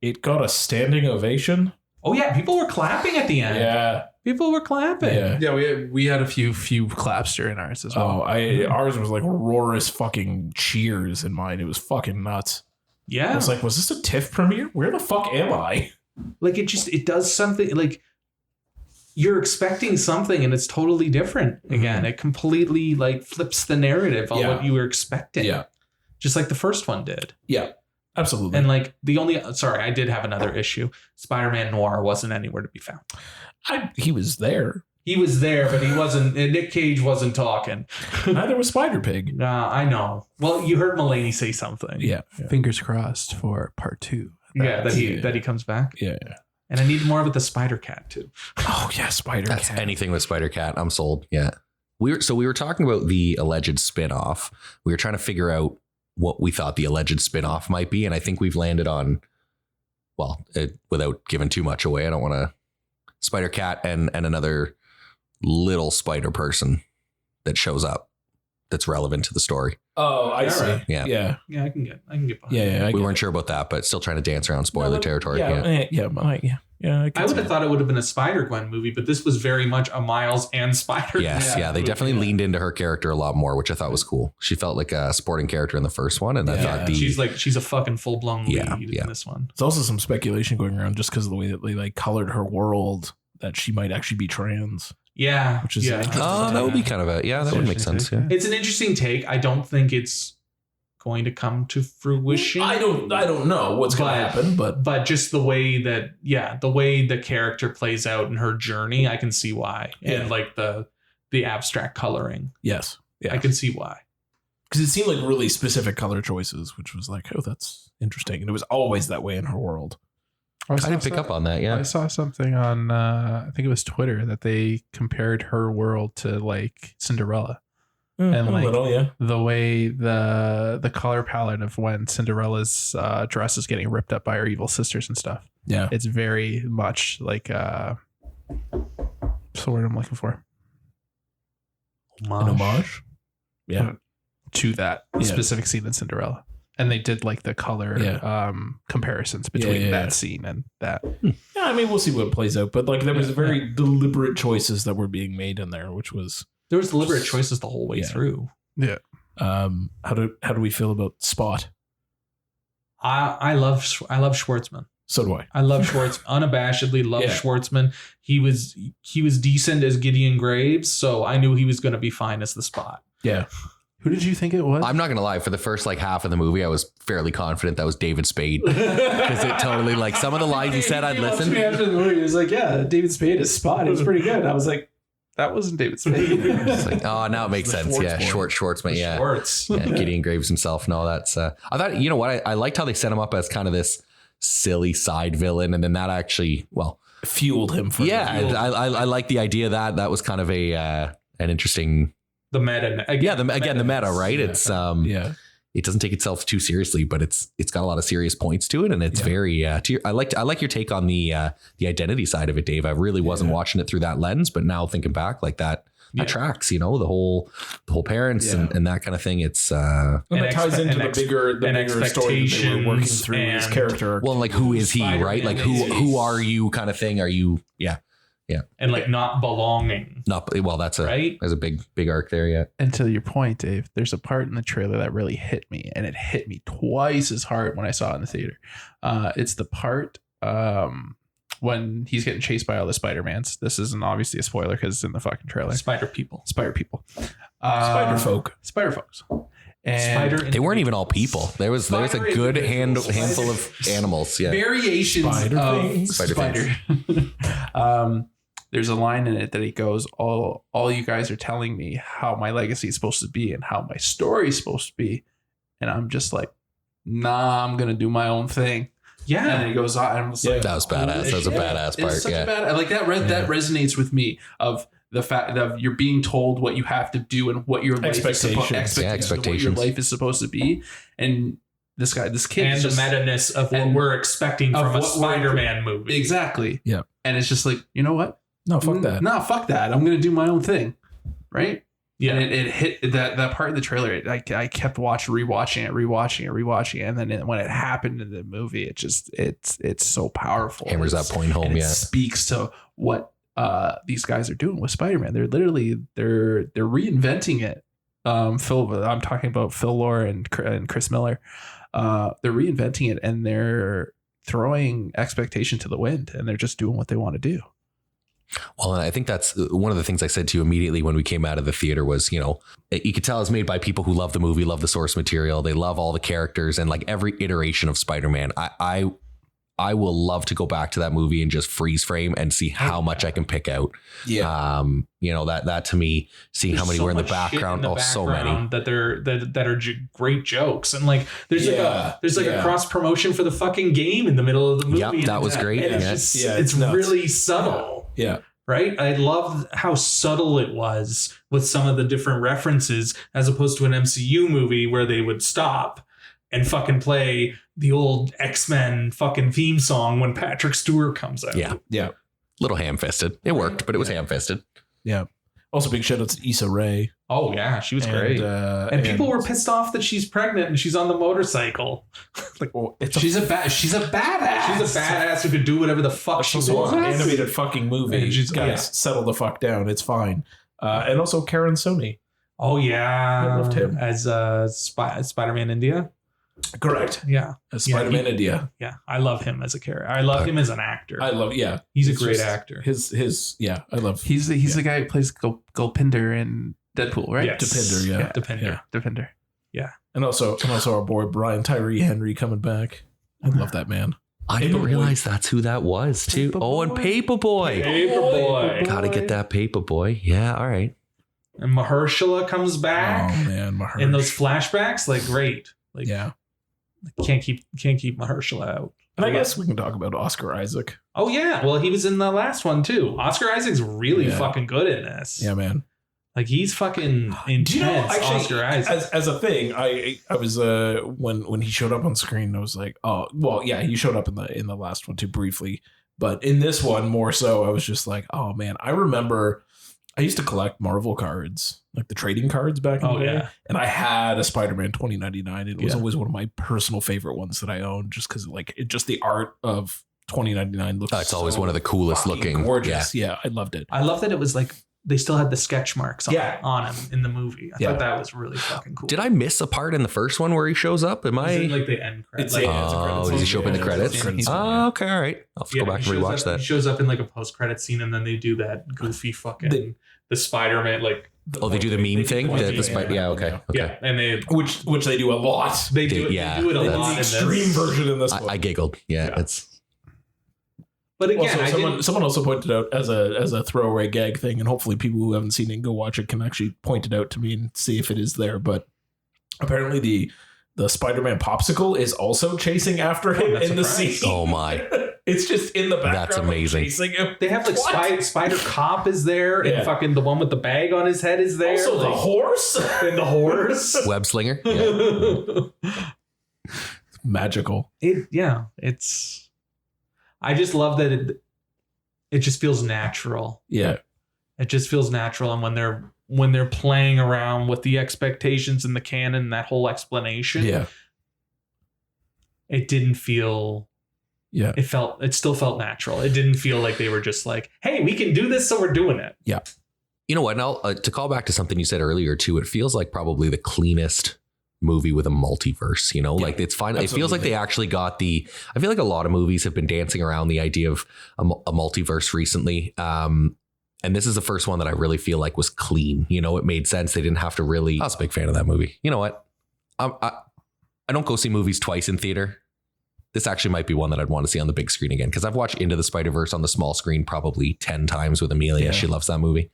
it got a standing ovation. Oh yeah, people were clapping at the end. Yeah, people were clapping. Yeah, we had a few claps during ours as well. Ours was like roarous fucking cheers in mine. It was fucking nuts. Yeah, I was like, was this a TIFF premiere? Where the fuck am I? Like it does something like you're expecting something and it's totally different. Again, it completely like flips the narrative on what you were expecting. Yeah, just like the first one did. Yeah. Absolutely. And like I did have another issue. Spider-Man Noir wasn't anywhere to be found. He was there. He was there, but he wasn't. Nick Cage wasn't talking. Neither was Spider-Pig. I know. Well, you heard Mulaney say something. Yeah. Fingers crossed for part 2. That he comes back. Yeah. And I need more with the Spider Cat too. Oh yeah, Spider That's Cat. Anything with Spider Cat, I'm sold. Yeah. We were talking about the alleged spinoff. We were trying to figure out what we thought the alleged spinoff might be. And I think we've landed on, without giving too much away, I don't want to, Spider Cat and another little spider person that shows up that's relevant to the story. Oh, I see. Right. Yeah. I can get behind Yeah. We weren't sure about that, but still trying to dance around spoiler territory. Yeah. I would have thought it would have been a Spider-Gwen movie, but this was very much a Miles and Spider-Gwen. Yes, they definitely leaned into her character a lot more, which I thought was cool. She felt like a supporting character in the first one, and I thought she's a fucking full-blown lead in this one. There's also some speculation going around just because of the way that they like colored her world that she might actually be trans. Yeah, which is that would be kind of that would make sense. Yeah. It's an interesting take. I don't think it's going to come to fruition. I don't know what's going to happen, but just the way that the way the character plays out in her journey, I can see why. And like the abstract coloring. Yes. Yeah. I can see why. Because it seemed like really specific color choices, which was like, oh, that's interesting. And it was always that way in her world. I didn't pick up on that. Yeah. I saw something on, I think it was Twitter, that they compared her world to like Cinderella. And like the way the color palette of when Cinderella's dress is getting ripped up by her evil sisters and stuff. Yeah. It's very much like, what's the word I'm looking for? An homage? Yeah. To that specific scene in Cinderella. And they did like the color comparisons between that scene and that. Yeah, I mean, we'll see what plays out. But like there was very deliberate choices that were being made in there, which was... There was deliberate choices the whole way through. Yeah. How do we feel about Spot? I love Schwartzman. So do I. I love Schwartz. Unabashedly love Schwartzman. He was decent as Gideon Graves, so I knew he was going to be fine as the Spot. Yeah. Who did you think it was? I'm not gonna lie. For the first like half of the movie, I was fairly confident that was David Spade because it totally like some of the lines he said, I'd listen. After the movie, he was like, "Yeah, David Spade is Spot. It was pretty good." I was like, "That wasn't David Spade." It's like, oh, now it makes sense. Yeah, Schwartzman. Yeah, Schwartz. yeah, Gideon Graves himself. No, that's. I thought, you know what? I liked how they set him up as kind of this silly side villain, and then that actually, well, fueled him. I like the idea that was kind of an interesting. The meta. The meta, right? It's it doesn't take itself too seriously, but it's got a lot of serious points to it, and it's very. I like your take on the identity side of it, Dave. I really wasn't watching it through that lens, but now thinking back, like that tracks. You know, the whole parents and that kind of thing. It's and it ties into the bigger story that they were working through his character. Well, like who is he, right? Like who are you, kind of thing. Are you? Yeah. Yeah. And like not belonging. There's a big arc there. Yeah. And to your point, Dave, there's a part in the trailer that really hit me, and it hit me twice as hard when I saw it in the theater. It's the part when he's getting chased by all the Spider-Mans. This isn't obviously a spoiler because it's in the fucking trailer. Spider people. Spider folks. And they weren't even all people. There was a good handful of animals. Yeah. Variations of spider. There's a line in it that he goes, all you guys are telling me how my legacy is supposed to be and how my story is supposed to be. And I'm just like, nah, I'm going to do my own thing. Yeah. And he goes on. And like, that was badass. That was a badass part. It's such a like that. That resonates with me of the fact that you're being told what you have to do and what your life is what your life is supposed to be. And this kid, and the meta-ness of what we're expecting from a Spider-Man movie. Exactly. Yeah. And it's just like, you know what? No, fuck that. No, fuck that. I'm going to do my own thing. Right. Yeah. And it hit that part of the trailer. I kept rewatching it. And then when it happened in the movie, it's so powerful. Hammers that point home. And it speaks to what these guys are doing with Spider-Man. They're literally they're reinventing it. I'm talking about Phil Lord and Chris Miller. They're reinventing it, and they're throwing expectation to the wind, and they're just doing what they want to do. Well, and I think that's one of the things I said to you immediately when we came out of the theater was, you know, you could tell it's made by people who love the movie, love the source material. They love all the characters and like every iteration of Spider-Man. I will love to go back to that movie and just freeze frame and see how much I can pick out. Yeah. You know, that to me, seeing how many were in the background. So many that are great jokes. And like, there's a cross promotion for the fucking game in the middle of the movie. Yep, that was great. It's really subtle. Yeah. Right. I love how subtle it was with some of the different references as opposed to an MCU movie where they would stop and fucking play the old X-Men fucking theme song when Patrick Stewart comes out. Yeah. Yeah. Little ham-fisted. It worked, but it was ham-fisted. Yeah. Also, big shout out to Issa Rae. Oh, yeah. She was great. And people were pissed off that she's pregnant and she's on the motorcycle. Like, well, she's a badass. She's a badass who could do whatever the fuck she wants. An animated fucking movie. And she's got to settle the fuck down. It's fine. And also Karen Sony. Oh, yeah. I loved him. As Spider-Man India. Correct. Yeah. Spider-Man India. Yeah. I love him as a character. I love him as an actor. He's a great actor. He's the guy who plays Gulpinder in Deadpool, right? Yes. Depinder. Yeah. And also our boy Brian Tyree Henry coming back. I love that man. I didn't realize that's who that was too. And Paperboy. Gotta get that Paperboy. Yeah, all right. And Mahershala comes back. Oh man, Mahershala. In those flashbacks, like great. Like, yeah. Can't keep Mahershala out. And I guess we can talk about Oscar Isaac. Oh yeah, well he was in the last one too. Oscar Isaac's really fucking good in this. Yeah, man. Like he's fucking intense. Do you know, actually, Oscar Isaac. As a thing, I was when he showed up on screen, I was like, oh well, yeah, he showed up in the last one too briefly, but in this one more so, I was just like, oh man, I remember I used to collect Marvel cards, like the trading cards back in the day. And I had a Spider-Man 2099. It was always one of my personal favorite ones that I owned just because just the art of 2099 looks it's always one of the coolest looking. Gorgeous. Yeah, I loved it. I love that it was like they still had the sketch marks on, Yeah. on him in the movie. I thought that was really fucking cool. Did I miss a part in the first one where he shows up? Am I? Is it like the end credits? It's- Like, yeah, it's a credits Does he scene. show up in the Yeah, credits? it's a credits scene, Oh, okay, all right. I'll have to go back and rewatch that. He shows up in like a post-credit scene, and then they do that goofy fucking the Spider-Man like. Oh, they do the meme thing. Yeah, okay. Yeah, and they which they do a lot. they do it a The lot in this. extreme version in this one. I giggled. Yeah, it's. But again, Also, someone also pointed out as a throwaway gag thing, and hopefully people who haven't seen it and go watch it can actually point it out to me and see if it is there. But apparently the Spider-Man popsicle is also chasing after him in the scene. Oh my! It's just in the background. That's amazing. Chasing him. They have like Spider Cop is there, and fucking the one with the bag on his head is there. Also like, the horse and the horse. Web slinger. Yeah. Magical. It's. I just love that it just feels natural. Yeah. It just feels natural, and when they're playing around with the expectations and the canon, that whole explanation, it didn't feel. Yeah. It still felt natural. It didn't feel like they were just like, hey, we can do this, so we're doing it. Yeah. You know what? Now, to call back to something you said earlier too, it feels like probably the cleanest movie with a multiverse. You know, like it's fine. Absolutely. It feels like they actually got the. I feel like a lot of movies have been dancing around the idea of a multiverse recently. And this is the first one that I really feel like was clean. You know, it made sense. They didn't have to really. I was a big fan of that movie. You know what? I don't go see movies twice in theater. This actually might be one that I'd want to see on the big screen again, because I've watched Into the Spider-Verse on the small screen probably 10 times with Amelia. Yeah. She loves that movie.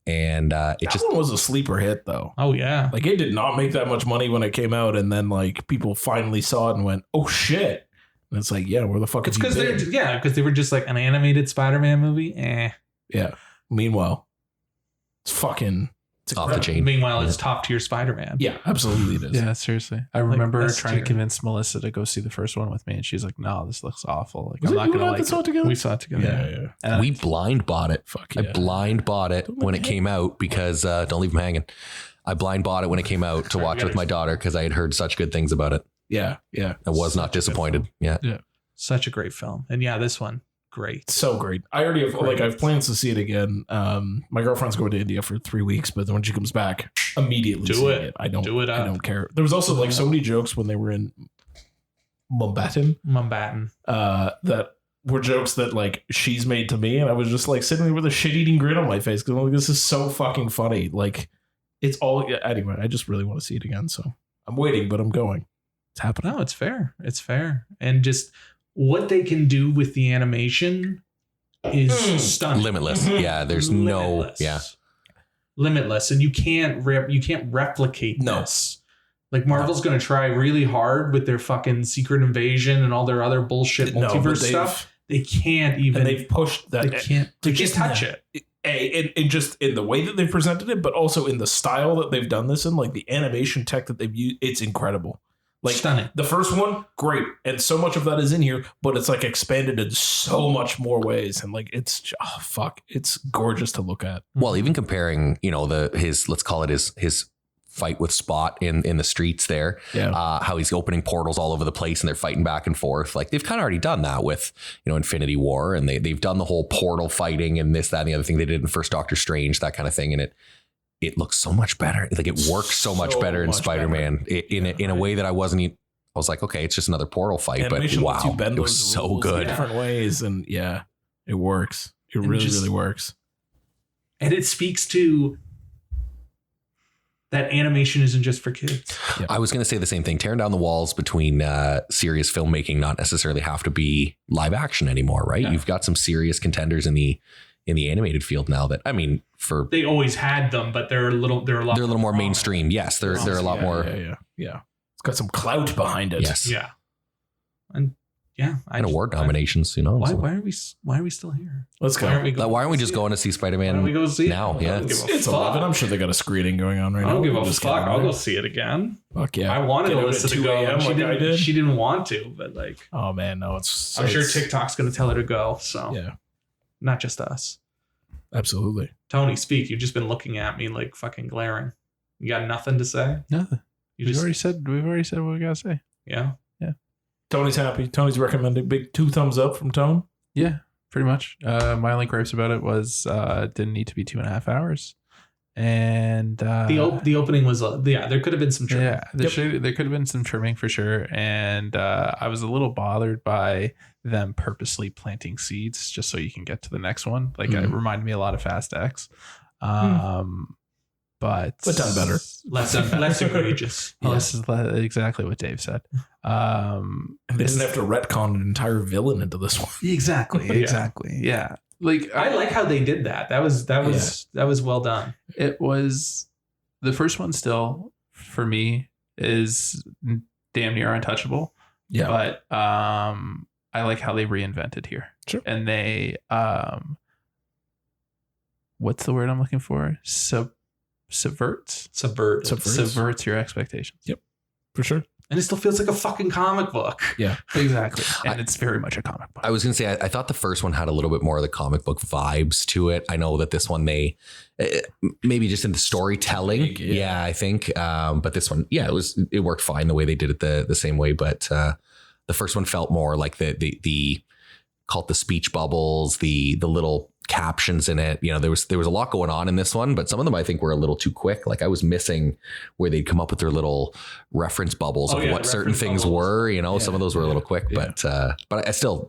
And that one was a sleeper hit, though. Oh, yeah. Like, it did not make that much money when it came out. And then, like, people finally saw it and went, oh, shit. And it's like, yeah, where the fuck is it? Because they were just like an animated Spider-Man movie. Yeah. Meanwhile, it's fucking... It's off the chain. Meanwhile, it's top tier Spider-Man. Yeah, absolutely it is. Yeah, seriously. I remember trying to convince Melissa to go see the first one with me, and she's like, "No, this looks awful. Like, I'm not gonna like it." Together? We saw it together. Yeah. And we blind bought it. Fuck yeah. I blind bought it when it came out because don't leave them hanging. I blind bought it when it came out to watch with my daughter because I had heard such good things about it. Yeah. I was not disappointed. Yeah. Such a great film. And yeah, this one. Great. So great. I already have I've plans to see it again. My girlfriend's going to India for 3 weeks, but then when she comes back, immediately do it. I don't care. There was also like so many jokes when they were in Mumbattan. That were jokes that like she's made to me, and I was just like sitting there with a shit-eating grin on my face because I'm like, this is so fucking funny. Like it's all anyway. I just really want to see it again, so I'm waiting, but I'm going. It's happening. No, it's fair. It's fair, and just. What they can do with the animation is stunning. Limitless. Yeah, there's limitless, and you can't replicate this. Like Marvel's going to try really hard with their fucking Secret Invasion and all their other bullshit multiverse stuff. They can't even. And they've pushed that. They can't touch it. And just in the way that they've presented it, but also in the style that they've done this in, like the animation tech that they've used, it's incredible. Like stunning. The first one, great. And so much of that is in here, but it's like expanded in so much more ways. And like, it's, it's gorgeous to look at. Well, even comparing, you know, let's call it his fight with Spot in the streets there, how he's opening portals all over the place and they're fighting back and forth. Like they've kind of already done that with, you know, Infinity War, and they've done the whole portal fighting and this, that, and the other thing they did in first Doctor Strange, that kind of thing. And it looks so much better. Like it works so much better in Spider-Man in a way that I was like, okay, it's just another portal fight, but wow, it was so good. Different ways, and it works. It really works. And it speaks to that animation isn't just for kids. Yeah. I was going to say the same thing. Tearing down the walls between serious filmmaking, not necessarily have to be live action anymore, right? Yeah. You've got some serious contenders in the animated field now that, I mean, they always had them, but they're a little more mainstream. Yes. They're a lot more. Yeah. It's got some clout behind it. Yes. Yeah. And award nominations, you know. Why are we still here? Let's go. Why aren't we just going to see Spider-Man now? We go see now? It? Yeah. It's 11. I'm sure they got a screening going on right now. I don't give a fuck. I'll go see it again. Fuck yeah. I wanted Melissa to go. She didn't want to, but like. Oh man, no, I'm sure TikTok's going to tell her to go. So yeah. Not just us. Absolutely. Tony, speak. You've just been looking at me like fucking glaring. You got nothing to say? Nothing. We've already said what we gotta say. Yeah. Tony's happy. Tony's recommending big 2 thumbs up from Tone. Yeah. Pretty much. My only gripes about it was it didn't need to be 2.5 hours. And The opening was there could have been some trimming. yeah, there could have been some trimming for sure. And I was a little bothered by them purposely planting seeds just so you can get to the next one. Like it reminded me a lot of Fast X. But done better. Less egregious. Oh, this is exactly what Dave said. They didn't have to retcon an entire villain into this one. Exactly. Yeah. Like I like how they did that. That was well done. it was the first one still for me is damn near untouchable. Yeah. But I like how they reinvented here. Sure. And they what's the word I'm looking for? Subverts your expectations. Yep. For sure. And it still feels like a fucking comic book. Yeah. Exactly. And it's very much a comic book. I was going to say, I thought the first one had a little bit more of the comic book vibes to it. I know that this one, they maybe just in the storytelling. Yeah, I think. But this one, it worked fine the way they did it the same way. But the first one felt more like the called the speech bubbles, the little captions in it. You know, there was a lot going on in this one, but some of them I think were a little too quick. Like I was missing where they'd come up with their little reference bubbles of what certain things were. You know, some of those were a little quick, but I still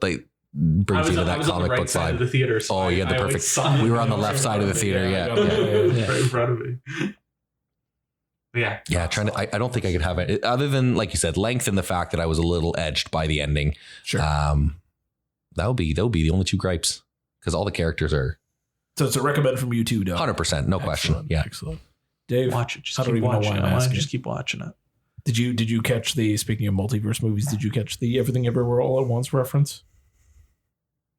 brings you to that comic book vibe. The theater, so you had the perfect. We were on the left side of the theater. Yeah. Right in front of me. Yeah. I don't think I could have it other than, like you said, length and the fact that I was a little edged by the ending. Sure. That would be the only two gripes. Because all the characters are. So it's a recommend from you too, Doug. 100%, no question. Yeah, excellent. Dave, watch it. Just I don't even know why I'm asking. Just keep watching it. Did you catch the, speaking of multiverse movies, did you catch the Everything Everywhere All at Once reference?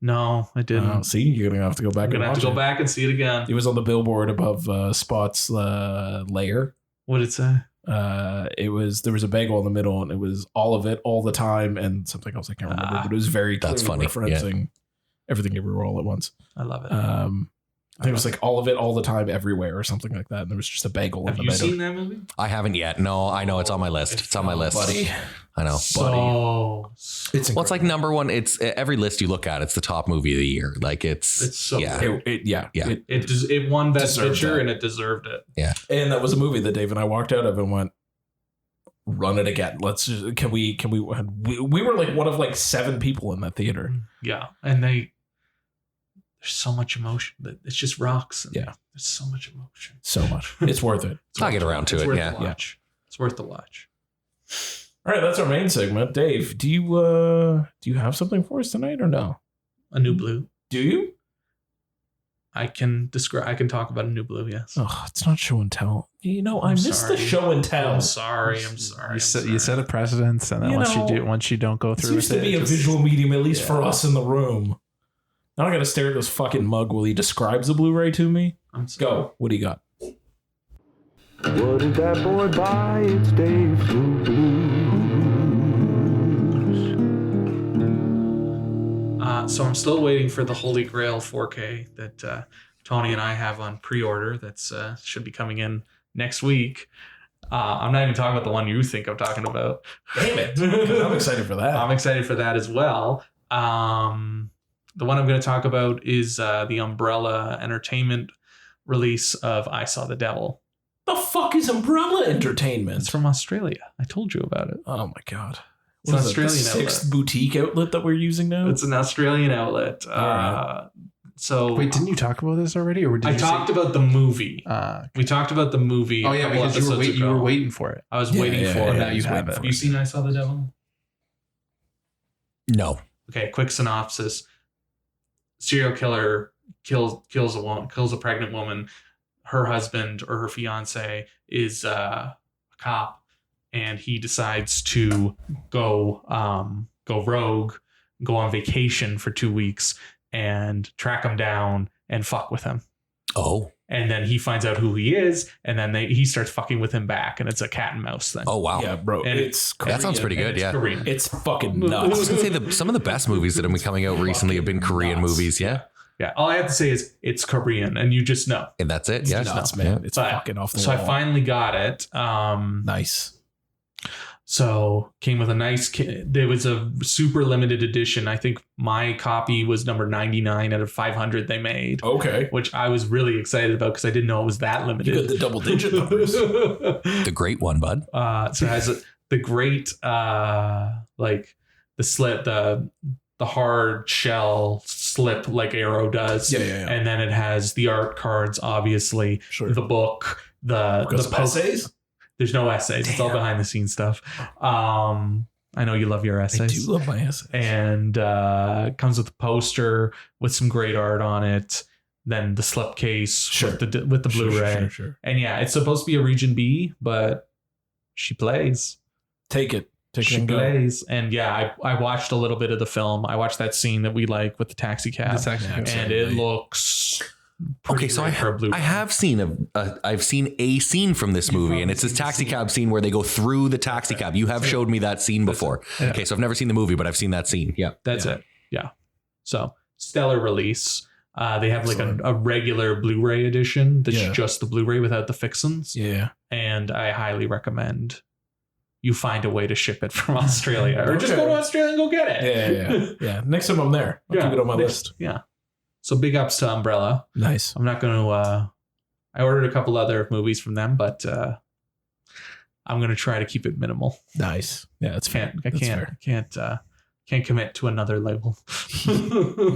No, I didn't. See, you're gonna have to go back. I'm gonna have to go back and see it again. It was on the billboard above Spot's lair. What did it say? There was a bagel in the middle, and it was all of it, all the time, and something else I can't remember, but it was very clearly referencing Everything Everywhere All at Once. I love it. I think it was like all of it, all the time, everywhere, or something like that. And there was just a bagel in the middle. Have you seen that movie? I haven't yet. No, I know it's on my list. It's on my list, buddy. I know, buddy. It's like number one. It's every list you look at. It's the top movie of the year. Like it's so good. It won Best Picture and it deserved it. Yeah, and that was a movie that Dave and I walked out of and went, run it again. Let's just, can we were like one of like 7 people in that theater. Yeah, and there's so much emotion, but it's just rocks. There's so much emotion. So much. It's worth it. I'll get around to it. Yeah. It's worth the watch. All right, that's our main segment. Dave, do you have something for us tonight or no? A New Blue. Do you? I can talk about A New Blue, yes. Oh, it's not show and tell. You know, I miss the show and tell. I'm sorry. You set a precedence, and then once you don't go through it, seems to be a visual medium, at least for us in the room. Now I got to stare at this fucking mug while he describes the Blu-ray to me. Go. What do you got? What did that boy buy? It's Dave's New Blues. So I'm still waiting for the Holy Grail 4K that Tony and I have on pre-order. That's should be coming in next week. I'm not even talking about the one you think I'm talking about. Damn it. I'm excited for that. I'm excited for that as well. The one I'm going to talk about is the Umbrella Entertainment release of I Saw the Devil. The fuck is Umbrella Entertainment? It's from Australia. I told you about it. Oh my god. It's an Australian outlet. 6th boutique outlet that we're using now? It's an Australian outlet. So wait, didn't you talk about this already, or did I talked about the movie? We talked about the movie. Oh yeah, because you were waiting for it. I was waiting for it. Now you have it. Have you seen I Saw the Devil? No. Okay, quick synopsis. Serial killer kills a pregnant woman. Her husband or her fiance is a cop, and he decides to go rogue, go on vacation for 2 weeks, and track him down and fuck with him. Oh. And then he finds out who he is, and then he starts fucking with him back, and it's a cat and mouse thing. Oh wow, yeah, bro, and it's Korean, that sounds pretty good. Yeah, Korean. It's fucking nuts. I was gonna say some of the best movies that have been coming out recently have been Korean movies. Yeah. Yeah, all I have to say is it's Korean, and you just know. And that's it. It's nuts, man. It's fucking off the wall. So I finally got it. Nice. So came with a nice there was a super limited edition. I think my copy was number 99 out of 500 they made. Okay. Which I was really excited about because I didn't know it was that limited. You got the double digit numbers. The great one, bud. So it has the great like the slip, the hard shell slip like Arrow does. Yeah. And then it has the art cards, obviously, the book, the essays. There's no essays. It's all behind the scenes stuff. I know you love your essays. I do love my essays. And comes with a poster with some great art on it. Then the slipcase with the Blu-ray. Sure. And yeah, it's supposed to be a Region B, but she plays. Take it. She plays. And yeah, I watched a little bit of the film. I watched that scene that we like with the taxi cab. And it looks... Okay, so I have seen I've seen a scene from this movie, and it's this taxi cab scene where they go through the taxi cab. You have showed me that scene before. Okay, so I've never seen the movie, but I've seen that scene. Yeah, that's it. Yeah. So stellar release. They have like a regular Blu-ray edition that's just the Blu-ray without the fixins. Yeah, and I highly recommend you find a way to ship it from Australia, or just go to Australia and go get it. Yeah. Next time I'm there, I'll keep it on my list. Yeah. So big ups to Umbrella. Nice. I'm not going to, I ordered a couple other movies from them, but I'm going to try to keep it minimal. Nice. Yeah, that's fair. I can't commit to another label.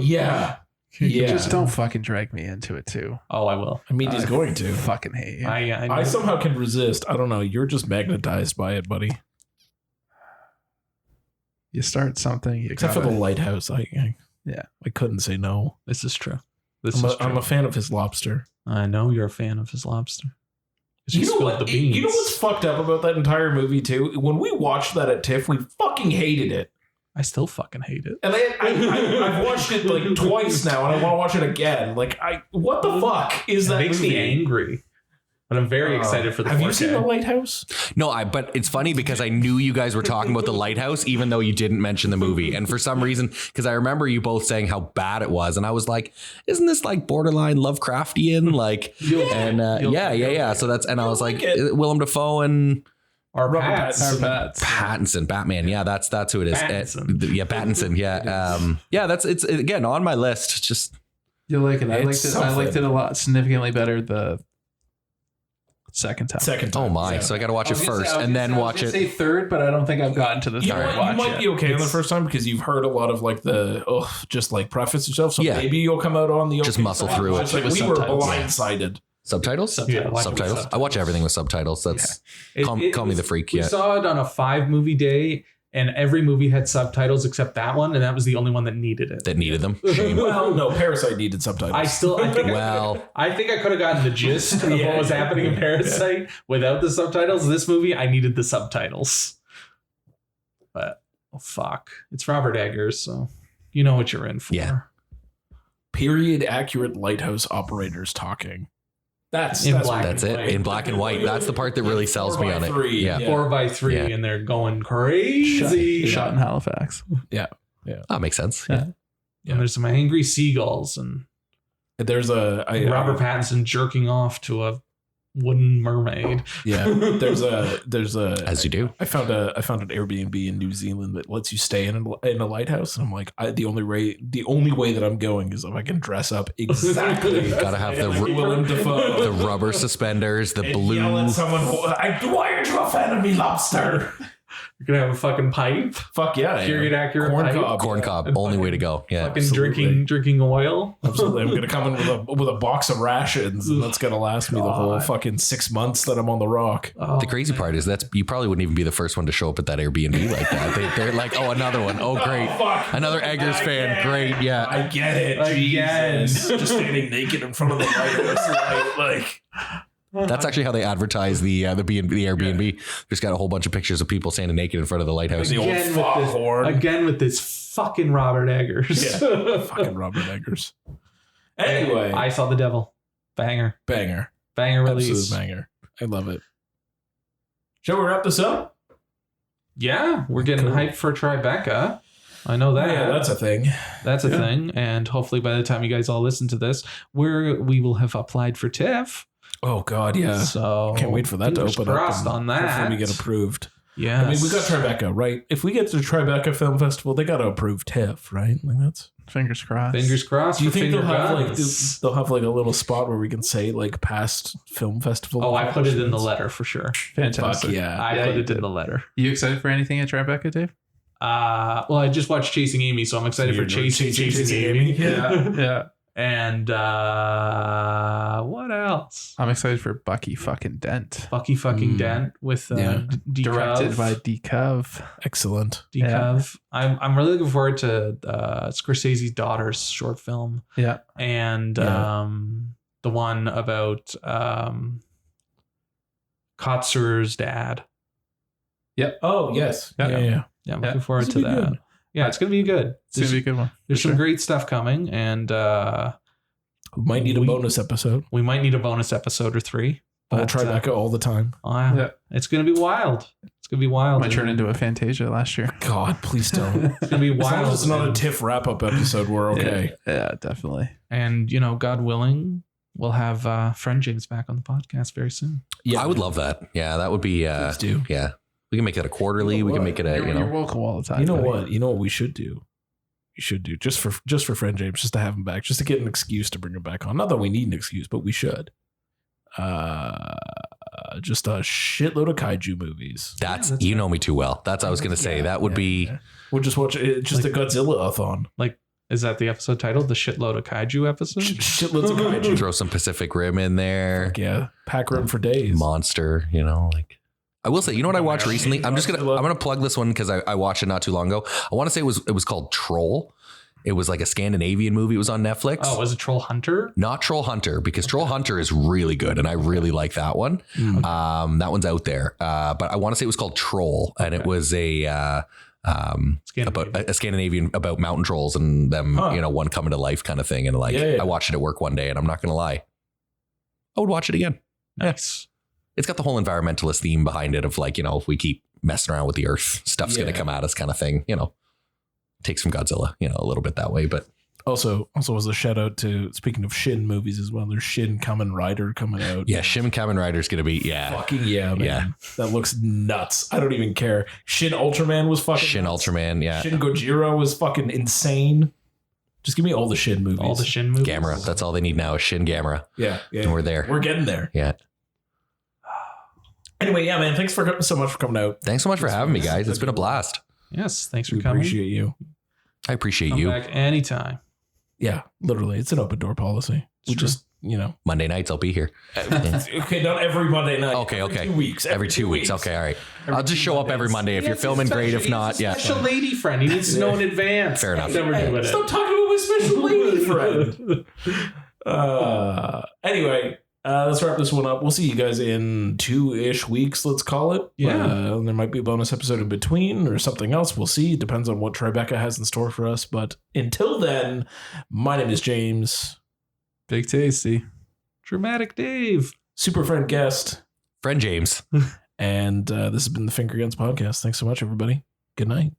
Yeah. Just don't fucking drag me into it too. Oh, I will. I mean, he's going to. Fucking hate you. I somehow can resist. I don't know. You're just magnetized by it, buddy. You start something. Except for the Lighthouse. I couldn't say no. This is true. I'm a fan of his lobster. I know you're a fan of his lobster. You know what's fucked up about that entire movie too? When we watched that at TIFF, we fucking hated it. I still fucking hate it. And I've watched it like twice now, and I want to watch it again. Like, what the fuck is that? It makes me angry. But I'm very excited for the 4K. Have you seen The Lighthouse? No, but it's funny because I knew you guys were talking about The Lighthouse, even though you didn't mention the movie. And for some reason, because I remember you both saying how bad it was, and I was like, "Isn't this like borderline Lovecraftian?" Like, yeah. So that's, and I was like, Willem Dafoe and Pattinson, Batman. Yeah, that's who it is. Pattinson. Yeah, it's again on my list. Just you like it. I liked it a lot, significantly better the second time. Oh my! So I got to watch it first and then watch it. Say third, but I don't think I've gotten to the third watch. You might be okay on the first time because you've heard a lot of like just like preface yourself. So maybe you'll come out on the just muscle through it. Like we were blindsided. Subtitles? Subtitles. I watch everything with subtitles. That's call me the freak. We saw it on a 5-movie day, and every movie had subtitles except that one, and that was the only one that needed it. That needed them. Well, no, Parasite needed subtitles. I think I could have gotten the gist of what was happening in Parasite without the subtitles. This movie, I needed the subtitles. But fuck, it's Robert Eggers, so you know what you're in for. Yeah. Period accurate lighthouse operators talking. That's it. In black and white. That's the part that really sells me on it. 4x3, and they're going crazy. Shot in Halifax. Yeah. That makes sense. And there's some angry seagulls, and there's Robert Pattinson jerking off to a wooden mermaid. Yeah. There's a as you do. I found an Airbnb in New Zealand that lets you stay in a lighthouse, and I'm like, the only way that I'm going is if I can dress up exactly. Gotta have the Willem Dafoe, the rubber suspenders, the blue. Yell at someone, why aren't you a fan of me, lobster? You're gonna have a fucking pipe. Fuck yeah! Period accurate corn cob. Only way to go. Yeah, fucking drinking oil. Absolutely, I'm gonna come in with a box of rations, and that's gonna last me the whole fucking 6 months that I'm on the rock. The crazy part is you probably wouldn't even be the first one to show up at that Airbnb like that. They're like, oh, another one. Oh, great, another Eggers fan. Great, yeah, I get it. Jesus. Just standing naked in front of the lighthouse, like. That's actually how they advertise the Airbnb. Yeah. Just got a whole bunch of pictures of people standing naked in front of the lighthouse. Again with this fucking Robert Eggers. Yeah, fucking Robert Eggers. Anyway, I Saw the Devil. Banger release. Absolute banger. I love it. Shall we wrap this up? Yeah, we're getting hyped for Tribeca. I know that. Yeah, that's a thing. That's a thing. And hopefully by the time you guys all listen to this, we will have applied for TIFF. Oh God, yeah. So can't wait for that to open up. On that. Hopefully we get approved. Yeah. I mean, we got Tribeca, right? If we get to Tribeca Film Festival, they got to approve TIFF, right? Like that's Fingers crossed. Fingers crossed. Do you for think they'll Finger have Guns. they'll have like a little spot where we can say like past film festival? Oh, I put it in the letter for sure. Fantastic. Fuck yeah. I Yeah, put you it in did. the letter. You excited for anything at Tribeca, Dave? Well, I just watched Chasing Amy, so I'm excited So for you're Chasing Amy. Yeah. And what else? I'm excited for Bucky fucking Dent. Bucky fucking Dent with Yeah. Directed by D. Cove. Excellent. Decov. I'm really looking forward to Scorsese's daughter's short film. Yeah. And Yeah. the one about Kotsur's dad. Oh yes. Yeah. Yeah. Yeah, I'm Yeah. looking forward This to will be that. good. Yeah, it's gonna be good. It's going to be a good one. There's for some sure. great stuff coming, and We might need a bonus episode. we might need a bonus episode or 3. All But, Tribeca all the time. Yeah. It's gonna be wild. It's gonna be wild. Might turn into a Fantasia last year. God, please don't. It's gonna be As long wild. as it's not a and, TIFF wrap-up episode, we're okay. Yeah, definitely. and God willing, we'll have Friend James back on the podcast very soon. Yeah, I would love that. Yeah, that would be. Please do. Yeah, we can make it a quarterly. You know We can what? make it a. You're welcome all the time. You know buddy. what? You know what we should do? You should do just for Friend James, just to have him back, just to get an excuse to bring him back on. Not that we need an excuse, but we should. Just a shitload of kaiju movies. That's that's you know me too well. That's I was gonna say. That would be. We'll just watch it. Just a Godzilla-a-thon. Is that the episode titled? The Shitload of Kaiju episode? Shitloads of kaiju. Throw some Pacific Rim in there. Fuck yeah, pack room for days. Monster. Like. I will say, you know what I watched recently? I'm gonna plug this one because I watched it not too long ago. I want to say it was called Troll. It was like a Scandinavian movie. It was on Netflix. Oh, was it Troll Hunter? Not Troll Hunter, because Troll Hunter is really good and I really like that one. That one's out there. But I want to say it was called Troll, and it was about a Scandinavian about mountain trolls and them, one coming to life kind of thing. And I watched it at work one day, and I'm not gonna lie, I would watch it again. Nice. It's got the whole environmentalist theme behind it of if we keep messing around with the earth, stuff's going to come at us kind of thing, takes from Godzilla, a little bit that way. But Also was a shout out to, speaking of Shin movies as well, there's Shin Kamen Rider coming out. yeah, Shin Kamen Rider is going to be, Fucking yeah, man. Yeah. That looks nuts. I don't even care. Shin Ultraman was fucking Shin nuts. Ultraman, yeah. Shin Gojira was fucking insane. Just give me all the Shin movies. All the Shin movies. Gamera. That's all they need now is Shin Gamera. Yeah. And we're there. We're getting there. Yeah. Anyway, yeah, man. Thanks so much for coming out. Thanks so much for having me, guys. It's been a blast. Yes, thanks for We coming. appreciate you. I appreciate Come you. back anytime. Yeah, literally. It's an open door policy. We true. just, Monday nights, I'll be here. okay, not every Monday night. Okay. Every 2 weeks. Every 2 weeks. Okay, all right. I'll just show up every Monday. If you're He has a filming, great. special- If not, he's a yeah. special lady friend. He needs to know in advance. Fair enough. Then we're doing it. Stop talking about my special lady friend. Anyway, let's wrap this one up. We'll see you guys in 2-ish weeks, let's call it. Yeah. There might be a bonus episode in between or something else. We'll see. It depends on what Tribeca has in store for us. But until then, my name is James. Big Tasty. Dramatic Dave. Super friend guest. Friend James. And this has been the Finger Guns Podcast. Thanks so much, everybody. Good night.